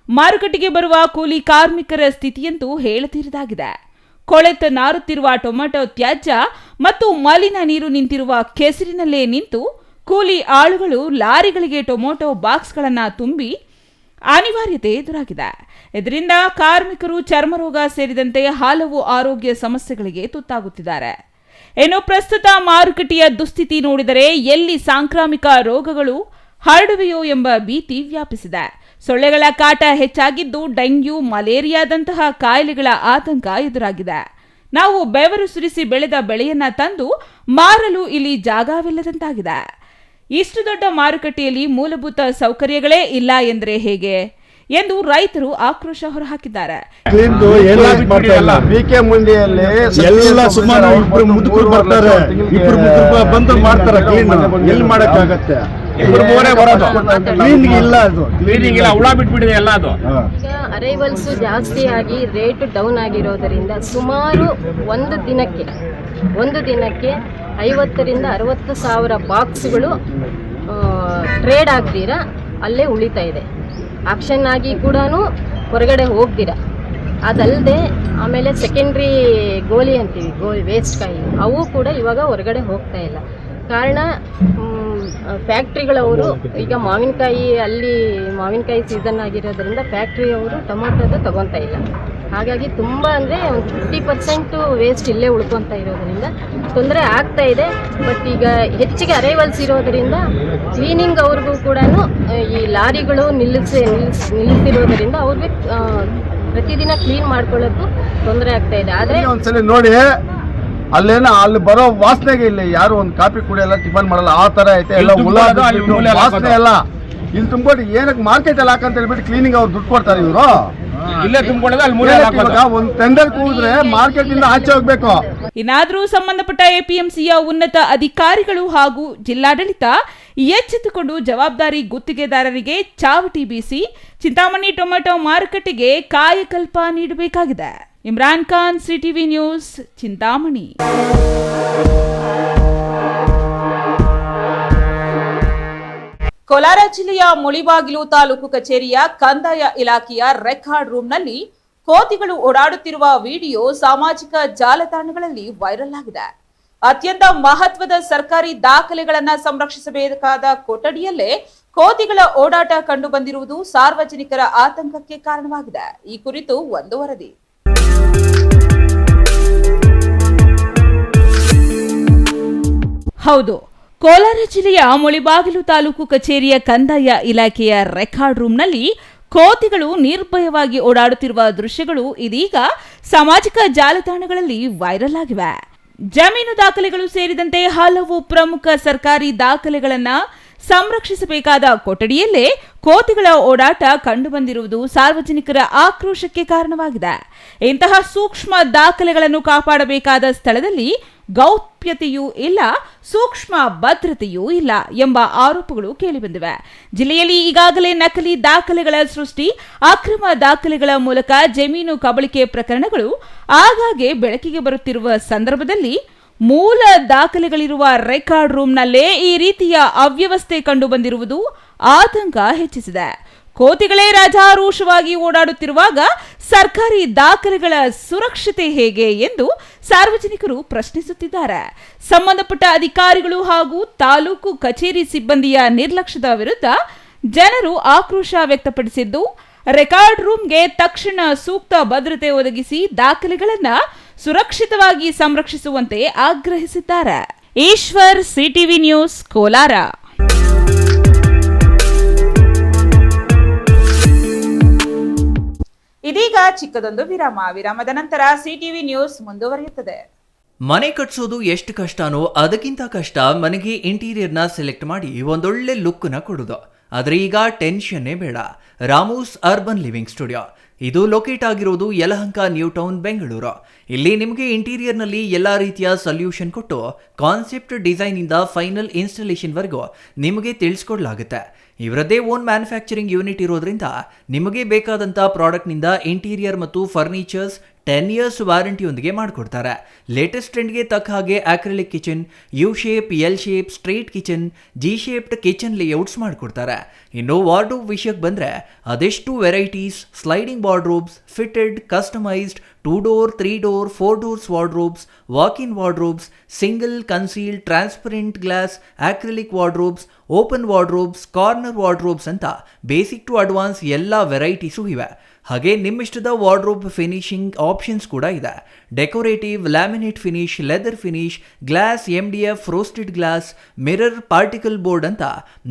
Speaker 1: ಮಾರುಕಟ್ಟೆಗೆ ಬರುವ ಕೂಲಿ ಕಾರ್ಮಿಕರ ಸ್ಥಿತಿಯಂತೂ ಹೇಳತೀರದಾಗಿದೆ. ಕೊಳೆತ ನಾರುತ್ತಿರುವ ಟೊಮೆಟೊ ತ್ಯಾಜ್ಯ ಮತ್ತು ಮಲಿನ ನೀರು ನಿಂತಿರುವ ಕೆಸರಿನಲ್ಲೇ ನಿಂತು ಕೂಲಿ ಆಳುಗಳು ಲಾರಿಗಳಿಗೆ ಟೊಮೆಟೊ ಬಾಕ್ಸ್ಗಳನ್ನು ತುಂಬಿ ಅನಿವಾರ್ಯತೆ ಎದುರಾಗಿದೆ. ಇದರಿಂದ ಕಾರ್ಮಿಕರು ಚರ್ಮರೋಗ ಸೇರಿದಂತೆ ಹಲವು ಆರೋಗ್ಯ ಸಮಸ್ಯೆಗಳಿಗೆ ತುತ್ತಾಗುತ್ತಿದ್ದಾರೆ. ಇನ್ನು ಪ್ರಸ್ತುತ ಮಾರುಕಟ್ಟೆಯ ದುಸ್ಥಿತಿ ನೋಡಿದರೆ ಎಲ್ಲಿ ಸಾಂಕ್ರಾಮಿಕ ರೋಗಗಳು ಹರಡುವೆಯೋ ಎಂಬ ಭೀತಿ ವ್ಯಾಪಿಸಿದೆ. ಸೊಳ್ಳೆಗಳ ಕಾಟ ಹೆಚ್ಚಾಗಿದ್ದು ಡೆಂಗ್ಯೂ, ಮಲೇರಿಯಾದಂತಹ ಕಾಯಿಲೆಗಳ ಆತಂಕ ಎದುರಾಗಿದೆ. ನಾವು ಬೆವರು ಸುರಿಸಿ ಬೆಳೆದ ಬೆಳೆಯನ್ನ ತಂದು ಮಾರಲು ಇಲ್ಲಿ ಜಾಗವಿಲ್ಲದಂತಾಗಿದೆ. ಇಷ್ಟು ದೊಡ್ಡ ಮಾರುಕಟ್ಟೆಯಲ್ಲಿ ಮೂಲಭೂತ ಸೌಕರ್ಯಗಳೇ ಇಲ್ಲ ಎಂದರೆ ಹೇಗೆ ಎಂದು ರೈತರು ಆಕ್ರೋಶ ಹೊರಹಾಕಿದ್ದಾರೆ.
Speaker 19: ಎಲ್ಲ ಸುಮಾರು ಇಬ್ರು ಮುದುಕರು ಬರ್ತಾರೆ, ಇಬ್ರು ಮುದುಕರು ಬಂದು ಮಾಡ್ತಾರೆ. ಎಲ್ಲಿ ಮಾಡಕ್ಕಾಗತ್ತೆ? ಕ್ಲೀನಿಂಗ್ ಇಲ್ಲ, ಅದು ಕ್ಲೀನಿಂಗ್ ಇಲ್ಲ, ಹುಳ ಬಿಟ್ಬಿಟ್ಟಿದೆ ಎಲ್ಲ. ಅದು
Speaker 20: ಅರೈವಲ್ಸ್ ಜಾಸ್ತಿ ಆಗಿ ರೇಟ್ ಡೌನ್ ಆಗಿರೋದರಿಂದ ಸುಮಾರು ಒಂದು ದಿನಕ್ಕೆ 50,000 to 60,000 ಬಾಕ್ಸ್ಗಳು ಟ್ರೇಡ್ ಆಗ್ದಿರ ಅಲ್ಲೇ ಉಳಿತಾ ಇದೆ. ಆಕ್ಷನ್ ಆಗಿ ಕೂಡ ಹೊರಗಡೆ ಹೋಗ್ದಿರ. ಅದಲ್ಲದೆ ಆಮೇಲೆ ಸೆಕೆಂಡ್ರಿ ಗೋಲಿ ಅಂತೀವಿ, ವೇಸ್ಟ್ ಕಾಯಿ, ಅವು ಕೂಡ ಇವಾಗ ಹೊರಗಡೆ ಹೋಗ್ತಾ ಇಲ್ಲ. ಕಾರಣ ಫ್ಯಾಕ್ಟ್ರಿಗಳವರು ಈಗ ಮಾವಿನಕಾಯಿ ಸೀಸನ್ ಆಗಿರೋದ್ರಿಂದ ಫ್ಯಾಕ್ಟ್ರಿಯವರು ಟೊಮೊಟೊದು ತಗೊತಾ ಇಲ್ಲ. ಹಾಗಾಗಿ ತುಂಬ ಅಂದರೆ ಒಂದು 50% ವೇಸ್ಟ್ ಇಲ್ಲೇ ಉಳ್ಕೊತಾ ಇರೋದ್ರಿಂದ ತೊಂದರೆ ಆಗ್ತಾ ಇದೆ. ಬಟ್ ಈಗ ಹೆಚ್ಚಿಗೆ ಅರೈವಲ್ಸ್ ಇರೋದರಿಂದ ಕ್ಲೀನಿಂಗ್ ಅವ್ರಿಗೂ ಕೂಡ ಈ ಲಾರಿಗಳು ನಿಲ್ಲಿಸಿರೋದ್ರಿಂದ ಅವ್ರಿಗೆ ಪ್ರತಿದಿನ ಕ್ಲೀನ್ ಮಾಡ್ಕೊಳ್ಳೋಕ್ಕೂ ತೊಂದರೆ ಆಗ್ತಾ ಇದೆ. ಆದರೆ
Speaker 19: ಒಂದ್ಸಲ ನೋಡಿ, ಅಲ್ಲಿ ಬರೋ ವಾಸನೆಗೆ ಇಲ್ಲಿ ಯಾರು ಒಂದು ಕಾಫಿ ಕುಡಿಯಲ್ಲ, ಟಿಫನ್ ಮಾಡಲ್ಲ, ಆ ತರ ಐತೆ. ಎಲ್ಲ ವಾಸನೆ ಎಲ್ಲ ಇಲ್ಲಿ ತುಂಬಿಟ್ಟು ಏನಕ್ಕೆ ಮಾರ್ಕೆಟ್ ಅಲ್ಲಿ ಹಾಕಂತ ಹೇಳ್ಬಿಟ್ಟು ಕ್ಲೀನಿಂಗ್ ಅವ್ರು ದುಡ್ಡು ಕೊಡ್ತಾರೆ. ಇವರು ಇಲ್ಲೇ ತುಂಬಿಕೊಳ್ಳೋದು ಒಂದು ಟೆಂಡರ್ ಕೂಡಿದ್ರೆ ಮಾರ್ಕೆಟ್ ಇಂದ ಆಚೆ ಹೋಗ್ಬೇಕು.
Speaker 1: ಇನ್ನಾದರೂ ಸಂಬಂಧಪಟ್ಟ ಎಪಿಎಂಸಿಯ ಉನ್ನತ ಅಧಿಕಾರಿಗಳು ಹಾಗೂ ಜಿಲ್ಲಾಡಳಿತ ಎಚ್ಚೆತ್ತುಕೊಂಡು ಜವಾಬ್ದಾರಿ ಗುತ್ತಿಗೆದಾರರಿಗೆ ಚಾವಟಿ ಬೀಸಿ ಚಿಂತಾಮಣಿ ಟೊಮೆಟೊ ಮಾರುಕಟ್ಟೆಗೆ ಕಾಯಕಲ್ಪ ನೀಡಬೇಕಾಗಿದೆ. Imran Khan, CTV news, Chintamani.
Speaker 2: ಕೋಲಾರ ಜಿಲ್ಲೆಯ ಮುಳಿಬಾಗಿಲು ತಾಲೂಕು ಕಚೇರಿಯ ಕಂದಾಯ ಇಲಾಖೆಯ ರೆಕಾರ್ಡ್ ರೂಮ್ನಲ್ಲಿ ಕೋತಿಗಳು ಓಡಾಡುತ್ತಿರುವ ವಿಡಿಯೋ ಸಾಮಾಜಿಕ ಜಾಲತಾಣಗಳಲ್ಲಿ ವೈರಲ್ ಆಗಿದೆ. ಅತ್ಯಂತ ಮಹತ್ವದ ಸರ್ಕಾರಿ ದಾಖಲೆಗಳನ್ನು ಸಂರಕ್ಷಿಸಬೇಕಾದ ಕೊಠಡಿಯಲ್ಲೇ ಕೋತಿಗಳ ಓಡಾಟ ಕಂಡು ಬಂದಿರುವುದು ಸಾರ್ವಜನಿಕರ ಆತಂಕಕ್ಕೆ ಕಾರಣವಾಗಿದೆ. ಈ ಕುರಿತು ಒಂದು ವರದಿ.
Speaker 1: ಹೌದು, ಕೋಲಾರ ಜಿಲ್ಲೆಯ ಮುಳಿಬಾಗಿಲು ತಾಲೂಕು ಕಚೇರಿಯ ಕಂದಾಯ ಇಲಾಖೆಯ ರೆಕಾರ್ಡ್ ರೂಮ್ನಲ್ಲಿ ಕೋತಿಗಳು ನಿರ್ಭಯವಾಗಿ ಓಡಾಡುತ್ತಿರುವ ದೃಶ್ಯಗಳು ಇದೀಗ ಸಾಮಾಜಿಕ ಜಾಲತಾಣಗಳಲ್ಲಿ ವೈರಲ್ ಆಗಿವೆ. ಜಮೀನು ದಾಖಲೆಗಳು ಸೇರಿದಂತೆ ಹಲವು ಪ್ರಮುಖ ಸರ್ಕಾರಿ ದಾಖಲೆಗಳನ್ನು ಸಂರಕ್ಷಿಸಬೇಕಾದ ಕೊಠಡಿಯಲ್ಲೇ ಕೋತಿಗಳ ಓಡಾಟ ಕಂಡುಬಂದಿರುವುದು ಸಾರ್ವಜನಿಕರ ಆಕ್ರೋಶಕ್ಕೆ ಕಾರಣವಾಗಿದೆ. ಇಂತಹ ಸೂಕ್ಷ್ಮ ದಾಖಲೆಗಳನ್ನು ಕಾಪಾಡಬೇಕಾದ ಸ್ಥಳದಲ್ಲಿ ಗೌಪ್ಯತೆಯೂ ಇಲ್ಲ, ಸೂಕ್ಷ್ಮ ಭದ್ರತೆಯೂ ಇಲ್ಲ ಎಂಬ ಆರೋಪಗಳು ಕೇಳಿಬಂದಿವೆ. ಜಿಲ್ಲೆಯಲ್ಲಿ ಈಗಾಗಲೇ ನಕಲಿ ದಾಖಲೆಗಳ ಸೃಷ್ಟಿ, ಅಕ್ರಮ ದಾಖಲೆಗಳ ಮೂಲಕ ಜಮೀನು ಕಬಳಿಕೆ ಪ್ರಕರಣಗಳು ಆಗಾಗ್ಗೆ ಬೆಳಕಿಗೆ ಬರುತ್ತಿರುವ ಸಂದರ್ಭದಲ್ಲಿ ಮೂಲ ದಾಖಲೆಗಳಿರುವ ರೆಕಾರ್ಡ್ ರೂಮ್ನಲ್ಲೇ ಈ ರೀತಿಯ ಅವ್ಯವಸ್ಥೆ ಕಂಡುಬಂದಿರುವುದು ಆತಂಕ ಹೆಚ್ಚಿಸಿದೆ.
Speaker 2: ಕೋತಿಗಳೇ ರಾಜಾರೋಷವಾಗಿ ಓಡಾಡುತ್ತಿರುವಾಗ ಸರ್ಕಾರಿ ದಾಖಲೆಗಳ ಸುರಕ್ಷತೆ ಹೇಗೆ ಎಂದು ಸಾರ್ವಜನಿಕರು ಪ್ರಶ್ನಿಸುತ್ತಿದ್ದಾರೆ. ಸಂಬಂಧಪಟ್ಟ ಅಧಿಕಾರಿಗಳು ಹಾಗೂ ತಾಲೂಕು ಕಚೇರಿ ಸಿಬ್ಬಂದಿಯ ನಿರ್ಲಕ್ಷ್ಯದ ವಿರುದ್ಧ ಜನರು ಆಕ್ರೋಶ ವ್ಯಕ್ತಪಡಿಸಿದ್ದು, ರೆಕಾರ್ಡ್ ರೂಮ್ಗೆ ತಕ್ಷಣ ಸೂಕ್ತ ಭದ್ರತೆ ಒದಗಿಸಿ ದಾಖಲೆಗಳನ್ನು ಸುರಕ್ಷಿತವಾಗಿ ಸಂರಕ್ಷಿಸುವಂತೆ ಆಗ್ರಹಿಸಿದ್ದಾರೆ. Eshwar, CTV news, Kolar. ಇದೀಗ ಚಿಕ್ಕದೊಂದು ವಿರಾಮದ ನಂತರ ಸಿಟಿವಿ ನ್ಯೂಸ್ ಮುಂದುವರಿಯುತ್ತದೆ.
Speaker 13: ಮನೆ ಕಟ್ಸೋದು ಎಷ್ಟು ಕಷ್ಟನೋ ಅದಕ್ಕಿಂತ ಕಷ್ಟ ಮನೆಗೆ ಇಂಟೀರಿಯರ್ನ ಸೆಲೆಕ್ಟ್ ಮಾಡಿ ಒಂದೊಳ್ಳೆ ಲುಕ್ನ ಕೊಡೋದು. ಆದರೆ ಈಗ ಟೆನ್ಷನ್ನೇ ಬೇಡ. ರಾಮೂಸ್ ಅರ್ಬನ್ ಲಿವಿಂಗ್ ಸ್ಟುಡಿಯೋ ಇದು ಲೊಕೇಟ್ ಆಗಿರೋದು ಯಲಹಂಕ ನ್ಯೂ ಟೌನ್, ಬೆಂಗಳೂರು. ಇಲ್ಲಿ ನಿಮಗೆ ಇಂಟೀರಿಯರ್ನಲ್ಲಿ ಎಲ್ಲ ರೀತಿಯ ಸೊಲ್ಯೂಷನ್ ಕೊಟ್ಟು ಕಾನ್ಸೆಪ್ಟ್ ಡಿಸೈನಿಂದ ಫೈನಲ್ ಇನ್ಸ್ಟಾಲೇಷನ್ವರೆಗೂ ನಿಮಗೆ ತಿಳಿಸ್ಕೊಡ್ಲಾಗುತ್ತೆ. ಇವರದ್ದೇ ಓನ್ ಮ್ಯಾನುಫ್ಯಾಕ್ಚರಿಂಗ್ ಯೂನಿಟ್ ಇರೋದ್ರಿಂದ ನಿಮಗೆ ಬೇಕಾದಂಥ ಪ್ರಾಡಕ್ಟ್ನಿಂದ ಇಂಟೀರಿಯರ್ ಮತ್ತು ಫರ್ನಿಚರ್ಸ್ 10 years ವಾರಂಟಿಯೊಂದಿಗೆ ಮಾಡಿಕೊಡ್ತಾರೆ. ಲೇಟೆಸ್ಟ್ ಟ್ರೆಂಡ್ಗೆ ತಕ್ಕ ಹಾಗೆ acrylic kitchen, U shape, L shape, straight kitchen, G shaped kitchen layouts ಮಾಡಿಕೊಡ್ತಾರೆ. ಇನ್ನು ವಾರ್ಡ್ರೋಬ್ ವಿಷಯಕ್ಕೆ ಬಂದರೆ ಅದೆಷ್ಟು varieties, sliding wardrobes, fitted, customised, 2 door, 3 door, 4 doors wardrobes, walk-in wardrobes, single, concealed, transparent glass, acrylic wardrobes, open wardrobes, corner wardrobes ಅಂತ basic to advance ಎಲ್ಲ varieties ಇವೆ. ಹಾಗೆ ನಿಮ್ಮಿಷ್ಟದ wardrobe finishing options ಕೂಡ ಇದೆ. Decorative, laminate finish, leather finish, glass, MDF, roasted glass, mirror, particle board ಅಂತ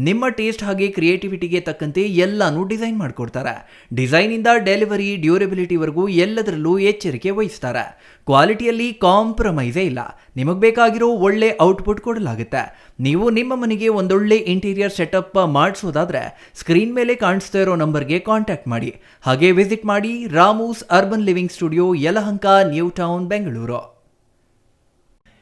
Speaker 13: ನಿಮ್ಮ taste ಹಾಗೆ ಕ್ರಿಯೇಟಿವಿಟಿಗೆ ತಕ್ಕಂತೆ ಎಲ್ಲಾನು ಡಿಸೈನ್ ಮಾಡಿಕೊಡ್ತಾರೆ. ಡಿಸೈನಿಂದ ಡೆಲಿವರಿ, ಡ್ಯೂರಬಿಲಿಟಿವರೆಗೂ ಎಲ್ಲದರಲ್ಲೂ ಎಚ್ಚರಿಕೆ ವಹಿಸ್ತಾರೆ. ಕ್ವಾಲಿಟಿಯಲ್ಲಿ ಕಾಂಪ್ರಮೈಸೇ ಇಲ್ಲ. ನಿಮಗೆ ಬೇಕಾಗಿರೋ ಒಳ್ಳೆ ಔಟ್ಪುಟ್ ಕೊಡಲಾಗುತ್ತೆ. ನೀವು ನಿಮ್ಮ ಮನೆಗೆ ಒಂದೊಳ್ಳೆ ಇಂಟೀರಿಯರ್ ಸೆಟಪ್ ಮಾಡಿಸೋದಾದ್ರೆ ಸ್ಕ್ರೀನ್ ಮೇಲೆ ಕಾಣಿಸ್ತಾ ಇರೋ ನಂಬರ್ಗೆ ಕಾಂಟ್ಯಾಕ್ಟ್ ಮಾಡಿ. ಹಾಗೆ ವಿಸಿಟ್ ಮಾಡಿ Ramu's urban living studio, Yelahanka, new town, Bengaluru.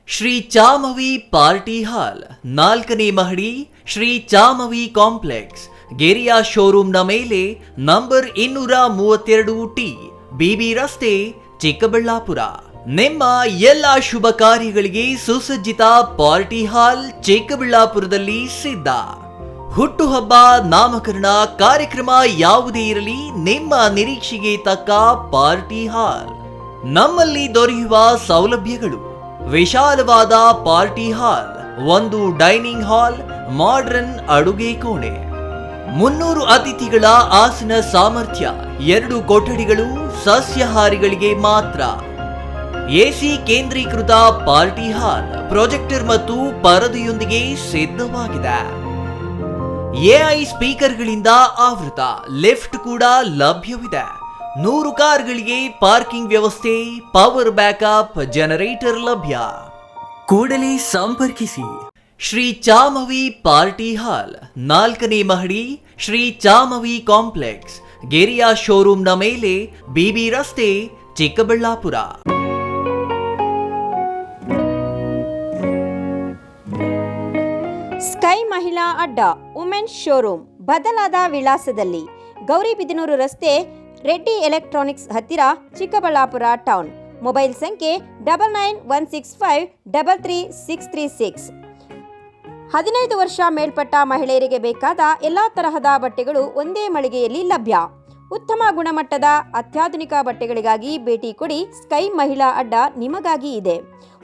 Speaker 13: Shri Chamavi party hall, 4ನೇ ಮಹಡಿ, ಶ್ರೀ ಚಾಮವಿ ಕಾಂಪ್ಲೆಕ್ಸ್, ಗೆರಿಯಾ ಶೋರೂಮ್ನ ಮೇಲೆ, ನಂಬರ್ 232T, BB ರಸ್ತೆ, ಚಿಕ್ಕಬಳ್ಳಾಪುರ. ನಿಮ್ಮ ಎಲ್ಲ ಶುಭ ಕಾರ್ಯಗಳಿಗೆ ಸುಸಜ್ಜಿತ ಪಾರ್ಟಿ ಹಾಲ್ ಚಿಕ್ಕಬಳ್ಳಾಪುರದಲ್ಲಿ ಸಿದ್ಧ. ಹುಟ್ಟುಹಬ್ಬ, ನಾಮಕರಣ, ಕಾರ್ಯಕ್ರಮ ಯಾವುದೇ ಇರಲಿ, ನಿಮ್ಮ ನಿರೀಕ್ಷೆಗೆ ತಕ್ಕ ಪಾರ್ಟಿ ಹಾಲ್. ನಮ್ಮಲ್ಲಿ ದೊರೆಯುವ ಸೌಲಭ್ಯಗಳು: ವಿಶಾಲವಾದ party hall, 1 dining hall, modern ಅಡುಗೆ ಕೋಣೆ, 300 ಅತಿಥಿಗಳ ಆಸನ ಸಾಮರ್ಥ್ಯ, 2 ಕೊಠಡಿಗಳು ಸಸ್ಯಾಹಾರಿಗಳಿಗೆ ಮಾತ್ರ, AC ಕೇಂದ್ರೀಕೃತ ಪಾರ್ಟಿ ಹಾಲ್, ಪ್ರೊಜೆಕ್ಟರ್ ಮತ್ತು ಪರದೆಯೊಂದಿಗೆ ಸಿದ್ಧವಾಗಿದೆ. AI ಸ್ಪೀಕರ್ಗಳಿಂದ ಆವೃತ, ಲಿಫ್ಟ್ ಕೂಡ ಲಭ್ಯವಿದೆ. 100 ಕಾರ್ಗಳಿಗೆ ಪಾರ್ಕಿಂಗ್ ವ್ಯವಸ್ಥೆ, ಪವರ್ ಬ್ಯಾಕಪ್, ಜನರೇಟರ್ ಲಭ್ಯ. ಕೂಡಲೇ ಸಂಪರ್ಕಿಸಿ. ಶ್ರೀ ಚಾಮವಿ ಪಾರ್ಟಿ ಹಾಲ್, 4ನೇ ಮಹಡಿ, ಶ್ರೀ ಚಾಮವಿ ಕಾಂಪ್ಲೆಕ್ಸ್, ಗೆರಿಯಾ ಶೋರೂಮ್ನ ಮೇಲೆ, BB ರಸ್ತೆ, ಚಿಕ್ಕಬಳ್ಳಾಪುರ.
Speaker 3: ಸ್ಕೈ ಮಹಿಳಾ ಅಡ್ಡ, ವುಮೆನ್ಸ್ ಶೋರೂಮ್, ಬದಲಾದ ವಿಳಾಸದಲ್ಲಿ, ಗೌರಿಬಿದನೂರು ರಸ್ತೆ, ರೆಡ್ಡಿ ಎಲೆಕ್ಟ್ರಾನಿಕ್ಸ್ ಹತ್ತಿರ, ಚಿಕ್ಕಬಳ್ಳಾಪುರ ಟೌನ್. ಮೊಬೈಲ್ ಸಂಖ್ಯೆ 9916533636. 15 ವರ್ಷ ಮೇಲ್ಪಟ್ಟ ಮಹಿಳೆಯರಿಗೆ ಬೇಕಾದ ಎಲ್ಲ ತರಹದ ಬಟ್ಟೆಗಳು ಒಂದೇ ಮಳಿಗೆಯಲ್ಲಿ ಲಭ್ಯ. ಉತ್ತಮ ಗುಣಮಟ್ಟದ ಅತ್ಯಾಧುನಿಕ ಬಟ್ಟೆಗಳಿಗಾಗಿ ಭೇಟಿ ಕೊಡಿ. ಸ್ಕೈ ಮಹಿಳಾ ಅಡ್ಡ ನಿಮಗಾಗಿ ಇದೆ.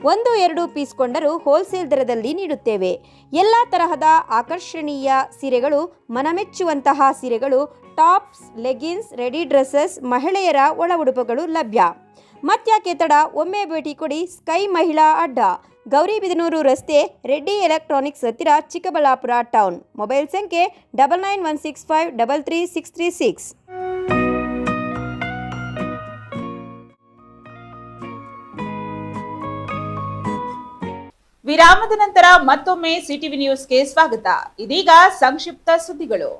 Speaker 3: 1-2 ಪೀಸ್ ಕೊಂಡರೂ ಹೋಲ್ಸೇಲ್ ದರದಲ್ಲಿ ನೀಡುತ್ತೇವೆ. ಎಲ್ಲ ತರಹದ ಆಕರ್ಷಣೀಯ ಸೀರೆಗಳು, ಮನಮೆಚ್ಚುವಂತಹ ಸೀರೆಗಳು, ಟಾಪ್ಸ್, ಲೆಗಿನ್ಸ್, ರೆಡಿ ಡ್ರೆಸ್ಸಸ್, ಮಹಿಳೆಯರ ಒಳ ಉಡುಪುಗಳು ಲಭ್ಯ. ಮತ್ಯಾಕೆ ತಡ, ಒಮ್ಮೆ ಭೇಟಿ ಕೊಡಿ. ಸ್ಕೈ ಮಹಿಳಾ ಅಡ್ಡ, ಗೌರಿಬಿದನೂರು ರಸ್ತೆ, ರೆಡ್ಡಿ ಎಲೆಕ್ಟ್ರಾನಿಕ್ಸ್ ಹತ್ತಿರ, ಚಿಕ್ಕಬಳ್ಳಾಪುರ ಟೌನ್. ಮೊಬೈಲ್ ಸಂಖ್ಯೆ 9916533636.
Speaker 2: ವಿರಾಮದ ನಂತರ ಮತ್ತೊಮ್ಮೆ ಸಿಟಿವಿ ನ್ಯೂಸ್ಗೆ ಸ್ವಾಗತ. ಇದೀಗ ಸಂಕ್ಷಿಪ್ತ ಸುದ್ದಿಗಳು.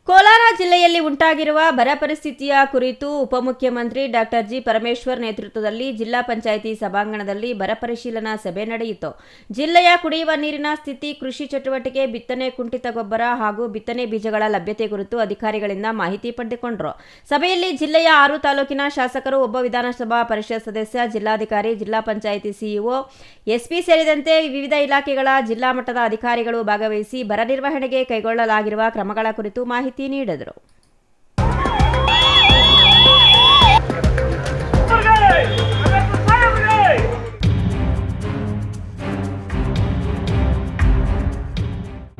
Speaker 3: ಕೋಲಾರ ಜಿಲ್ಲೆ ಜಿಲ್ಲೆಯಲ್ಲಿ ಉಂಟಾಗಿರುವ ಬರ ಪರಿಸ್ಥಿತಿಯ ಕುರಿತು ಉಪಮುಖ್ಯಮಂತ್ರಿ ಡಾಕ್ಟರ್ ಜಿ ಪರಮೇಶ್ವರ್ ನೇತೃತ್ವದಲ್ಲಿ ಜಿಲ್ಲಾ ಪಂಚಾಯಿತಿ ಸಭಾಂಗಣದಲ್ಲಿ ಬರ ಪರಿಶೀಲನಾ ಸಭೆ ನಡೆಯಿತು. ಜಿಲ್ಲೆಯ ಕುಡಿಯುವ ನೀರಿನ ಸ್ಥಿತಿ, ಕೃಷಿ ಚಟುವಟಿಕೆ, ಬಿತ್ತನೆ ಕುಂಠಿತ ಗೊಬ್ಬರ ಹಾಗೂ ಬಿತ್ತನೆ ಬೀಜಗಳ ಲಭ್ಯತೆ ಕುರಿತು ಅಧಿಕಾರಿಗಳಿಂದ ಮಾಹಿತಿ ಪಡೆದುಕೊಂಡರು. ಸಭೆಯಲ್ಲಿ ಜಿಲ್ಲೆಯ 6 ತಾಲೂಕಿನ ಶಾಸಕರು, ಒಬ್ಬ ವಿಧಾನಸಭಾ ಪರಿಷತ್ ಸದಸ್ಯ, ಜಿಲ್ಲಾಧಿಕಾರಿ, ಜಿಲ್ಲಾ ಪಂಚಾಯಿತಿ ಸಿಇಒ, ಎಸ್ಪಿ ಸೇರಿದಂತೆ ವಿವಿಧ ಇಲಾಖೆಗಳ ಜಿಲ್ಲಾ ಮಟ್ಟದ ಅಧಿಕಾರಿಗಳು ಭಾಗವಹಿಸಿ ಬರ ನಿರ್ವಹಣೆಗೆ ಕೈಗೊಳ್ಳಲಾಗಿರುವ ಕ್ರಮಗಳ ಕುರಿತು ಮಾಹಿತಿ ನೀಡಿದರು.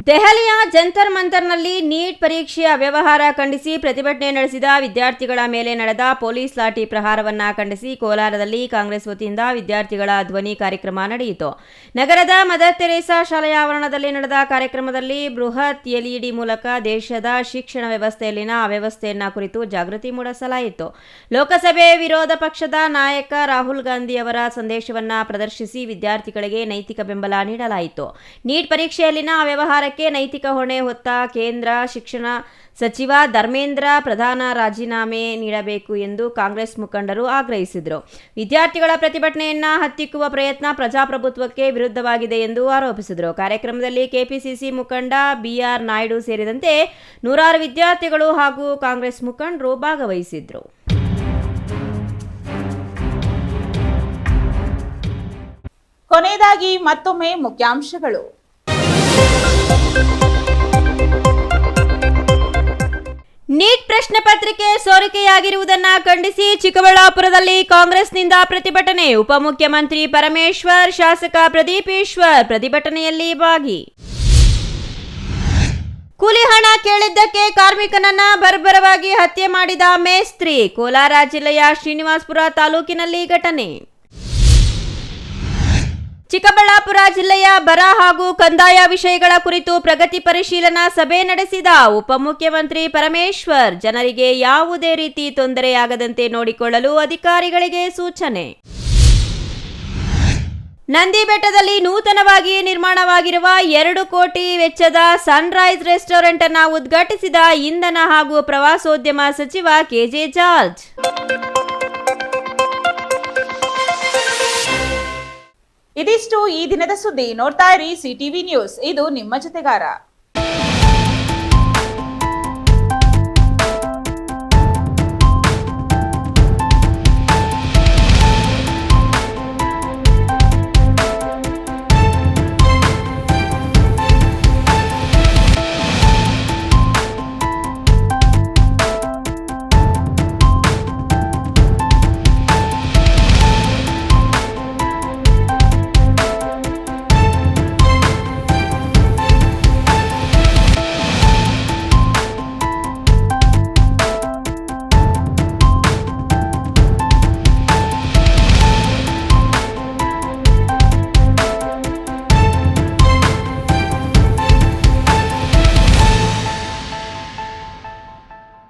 Speaker 3: ದೆಹಲಿಯ ಜಂತರ್ ಮಂತರ್ನಲ್ಲಿ ನೀಟ್ ಪರೀಕ್ಷೆಯ ಅವ್ಯವಹಾರ ಖಂಡಿಸಿ ಪ್ರತಿಭಟನೆ ನಡೆಸಿದ ವಿದ್ಯಾರ್ಥಿಗಳ ಮೇಲೆ ನಡೆದ ಪೊಲೀಸ್ ಲಾಠಿ ಪ್ರಹಾರವನ್ನು ಖಂಡಿಸಿ ಕೋಲಾರದಲ್ಲಿ ಕಾಂಗ್ರೆಸ್ ವತಿಯಿಂದ ವಿದ್ಯಾರ್ಥಿಗಳ ಧ್ವನಿ ಕಾರ್ಯಕ್ರಮ ನಡೆಯಿತು. ನಗರದ ಮದರ್ ತೆರೇಸಾ ಶಾಲೆಯ ಆವರಣದಲ್ಲಿ ನಡೆದ ಕಾರ್ಯಕ್ರಮದಲ್ಲಿ ಬೃಹತ್ ಎಲ್ಇಡಿ ಮೂಲಕ ದೇಶದ ಶಿಕ್ಷಣ ವ್ಯವಸ್ಥೆಯಲ್ಲಿನ ಅವ್ಯವಸ್ಥೆಯನ್ನ ಕುರಿತು ಜಾಗೃತಿ ಮೂಡಿಸಲಾಯಿತು. ಲೋಕಸಭೆ ವಿರೋಧ ಪಕ್ಷದ ನಾಯಕ ರಾಹುಲ್ ಗಾಂಧಿ ಅವರ ಸಂದೇಶವನ್ನು ಪ್ರದರ್ಶಿಸಿ ವಿದ್ಯಾರ್ಥಿಗಳಿಗೆ ನೈತಿಕ ಬೆಂಬಲ ನೀಡಲಾಯಿತು. ನೀಟ್ ಪರೀಕ್ಷೆಯಲ್ಲಿನ ಅವ್ಯವಹಾರ ನೈತಿಕ ಹೊಣೆ ಹೊತ್ತ ಕೇಂದ್ರ ಶಿಕ್ಷಣ ಸಚಿವ ಧರ್ಮೇಂದ್ರ ಪ್ರಧಾನ ರಾಜೀನಾಮೆ ನೀಡಬೇಕು ಎಂದು ಕಾಂಗ್ರೆಸ್ ಮುಖಂಡರು ಆಗ್ರಹಿಸಿದರು. ವಿದ್ಯಾರ್ಥಿಗಳ ಪ್ರತಿಭಟನೆಯನ್ನ ಹತ್ತಿಕ್ಕುವ ಪ್ರಯತ್ನ ಪ್ರಜಾಪ್ರಭುತ್ವಕ್ಕೆ ವಿರುದ್ಧವಾಗಿದೆ ಎಂದು ಆರೋಪಿಸಿದರು. ಕಾರ್ಯಕ್ರಮದಲ್ಲಿ ಕೆಪಿಸಿಸಿ ಮುಖಂಡ ಬಿಆರ್ ನಾಯ್ಡು ಸೇರಿದಂತೆ ನೂರಾರು ವಿದ್ಯಾರ್ಥಿಗಳು ಹಾಗೂ ಕಾಂಗ್ರೆಸ್ ಮುಖಂಡರು ಭಾಗವಹಿಸಿದ್ರು.
Speaker 2: ಕೊನೆಯದಾಗಿ ಮತ್ತೊಮ್ಮೆ ಮುಖ್ಯಾಂಶಗಳು.
Speaker 3: ನೀಟ್ ಪ್ರಶ್ನೆ ಪತ್ರಿಕೆ ಸೋರಿಕೆಯಾಗಿರುವುದನ್ನು ಖಂಡಿಸಿ ಚಿಕ್ಕಬಳ್ಳಾಪುರದಲ್ಲಿ ಕಾಂಗ್ರೆಸ್ನಿಂದ ಪ್ರತಿಭಟನೆ. ಉಪಮುಖ್ಯಮಂತ್ರಿ ಪರಮೇಶ್ವರ್, ಶಾಸಕ ಪ್ರದೀಪ್ ಈಶ್ವರ್ ಪ್ರತಿಭಟನೆಯಲ್ಲಿ ಭಾಗಿ. ಕೂಲಿ ಹಣ ಕೇಳಿದ್ದಕ್ಕೆ ಕಾರ್ಮಿಕನನ್ನ ಬರ್ಬರವಾಗಿ ಹತ್ಯೆ ಮಾಡಿದ ಮೇಸ್ತ್ರಿ. ಕೋಲಾರ ಜಿಲ್ಲೆಯ ಶ್ರೀನಿವಾಸಪುರ ತಾಲೂಕಿನಲ್ಲಿ ಘಟನೆ. ಚಿಕ್ಕಬಳ್ಳಾಪುರ ಜಿಲ್ಲೆಯ ಬರ ಹಾಗೂ ಕಂದಾಯ ವಿಷಯಗಳ ಕುರಿತು ಪ್ರಗತಿ ಪರಿಶೀಲನಾ ಸಭೆ ನಡೆಸಿದ ಉಪಮುಖ್ಯಮಂತ್ರಿ ಪರಮೇಶ್ವರ್. ಜನರಿಗೆ ಯಾವುದೇ ರೀತಿ ತೊಂದರೆಯಾಗದಂತೆ ನೋಡಿಕೊಳ್ಳಲು ಅಧಿಕಾರಿಗಳಿಗೆ ಸೂಚನೆ. ನಂದಿ ಬೆಟ್ಟದಲ್ಲಿ ನೂತನವಾಗಿ ನಿರ್ಮಾಣವಾಗಿರುವ 2 ಕೋಟಿ ವೆಚ್ಚದ ಸನ್ರೈಸ್ ರೆಸ್ಟೋರೆಂಟ್ ಅನ್ನು ಉದ್ಘಾಟಿಸಿದ ಇಂಧನ ಹಾಗೂ ಪ್ರವಾಸೋದ್ಯಮ ಸಚಿವ ಕೆಜೆ ಜಾರ್ಜ್.
Speaker 2: ಇದಿಷ್ಟು ಈ ದಿನದ ಸುದ್ದಿ. ನೋಡ್ತಾ ಇರಿ ಸಿಟಿವಿ ನ್ಯೂಸ್, ಇದು ನಿಮ್ಮ ಜೊತೆಗಾರ.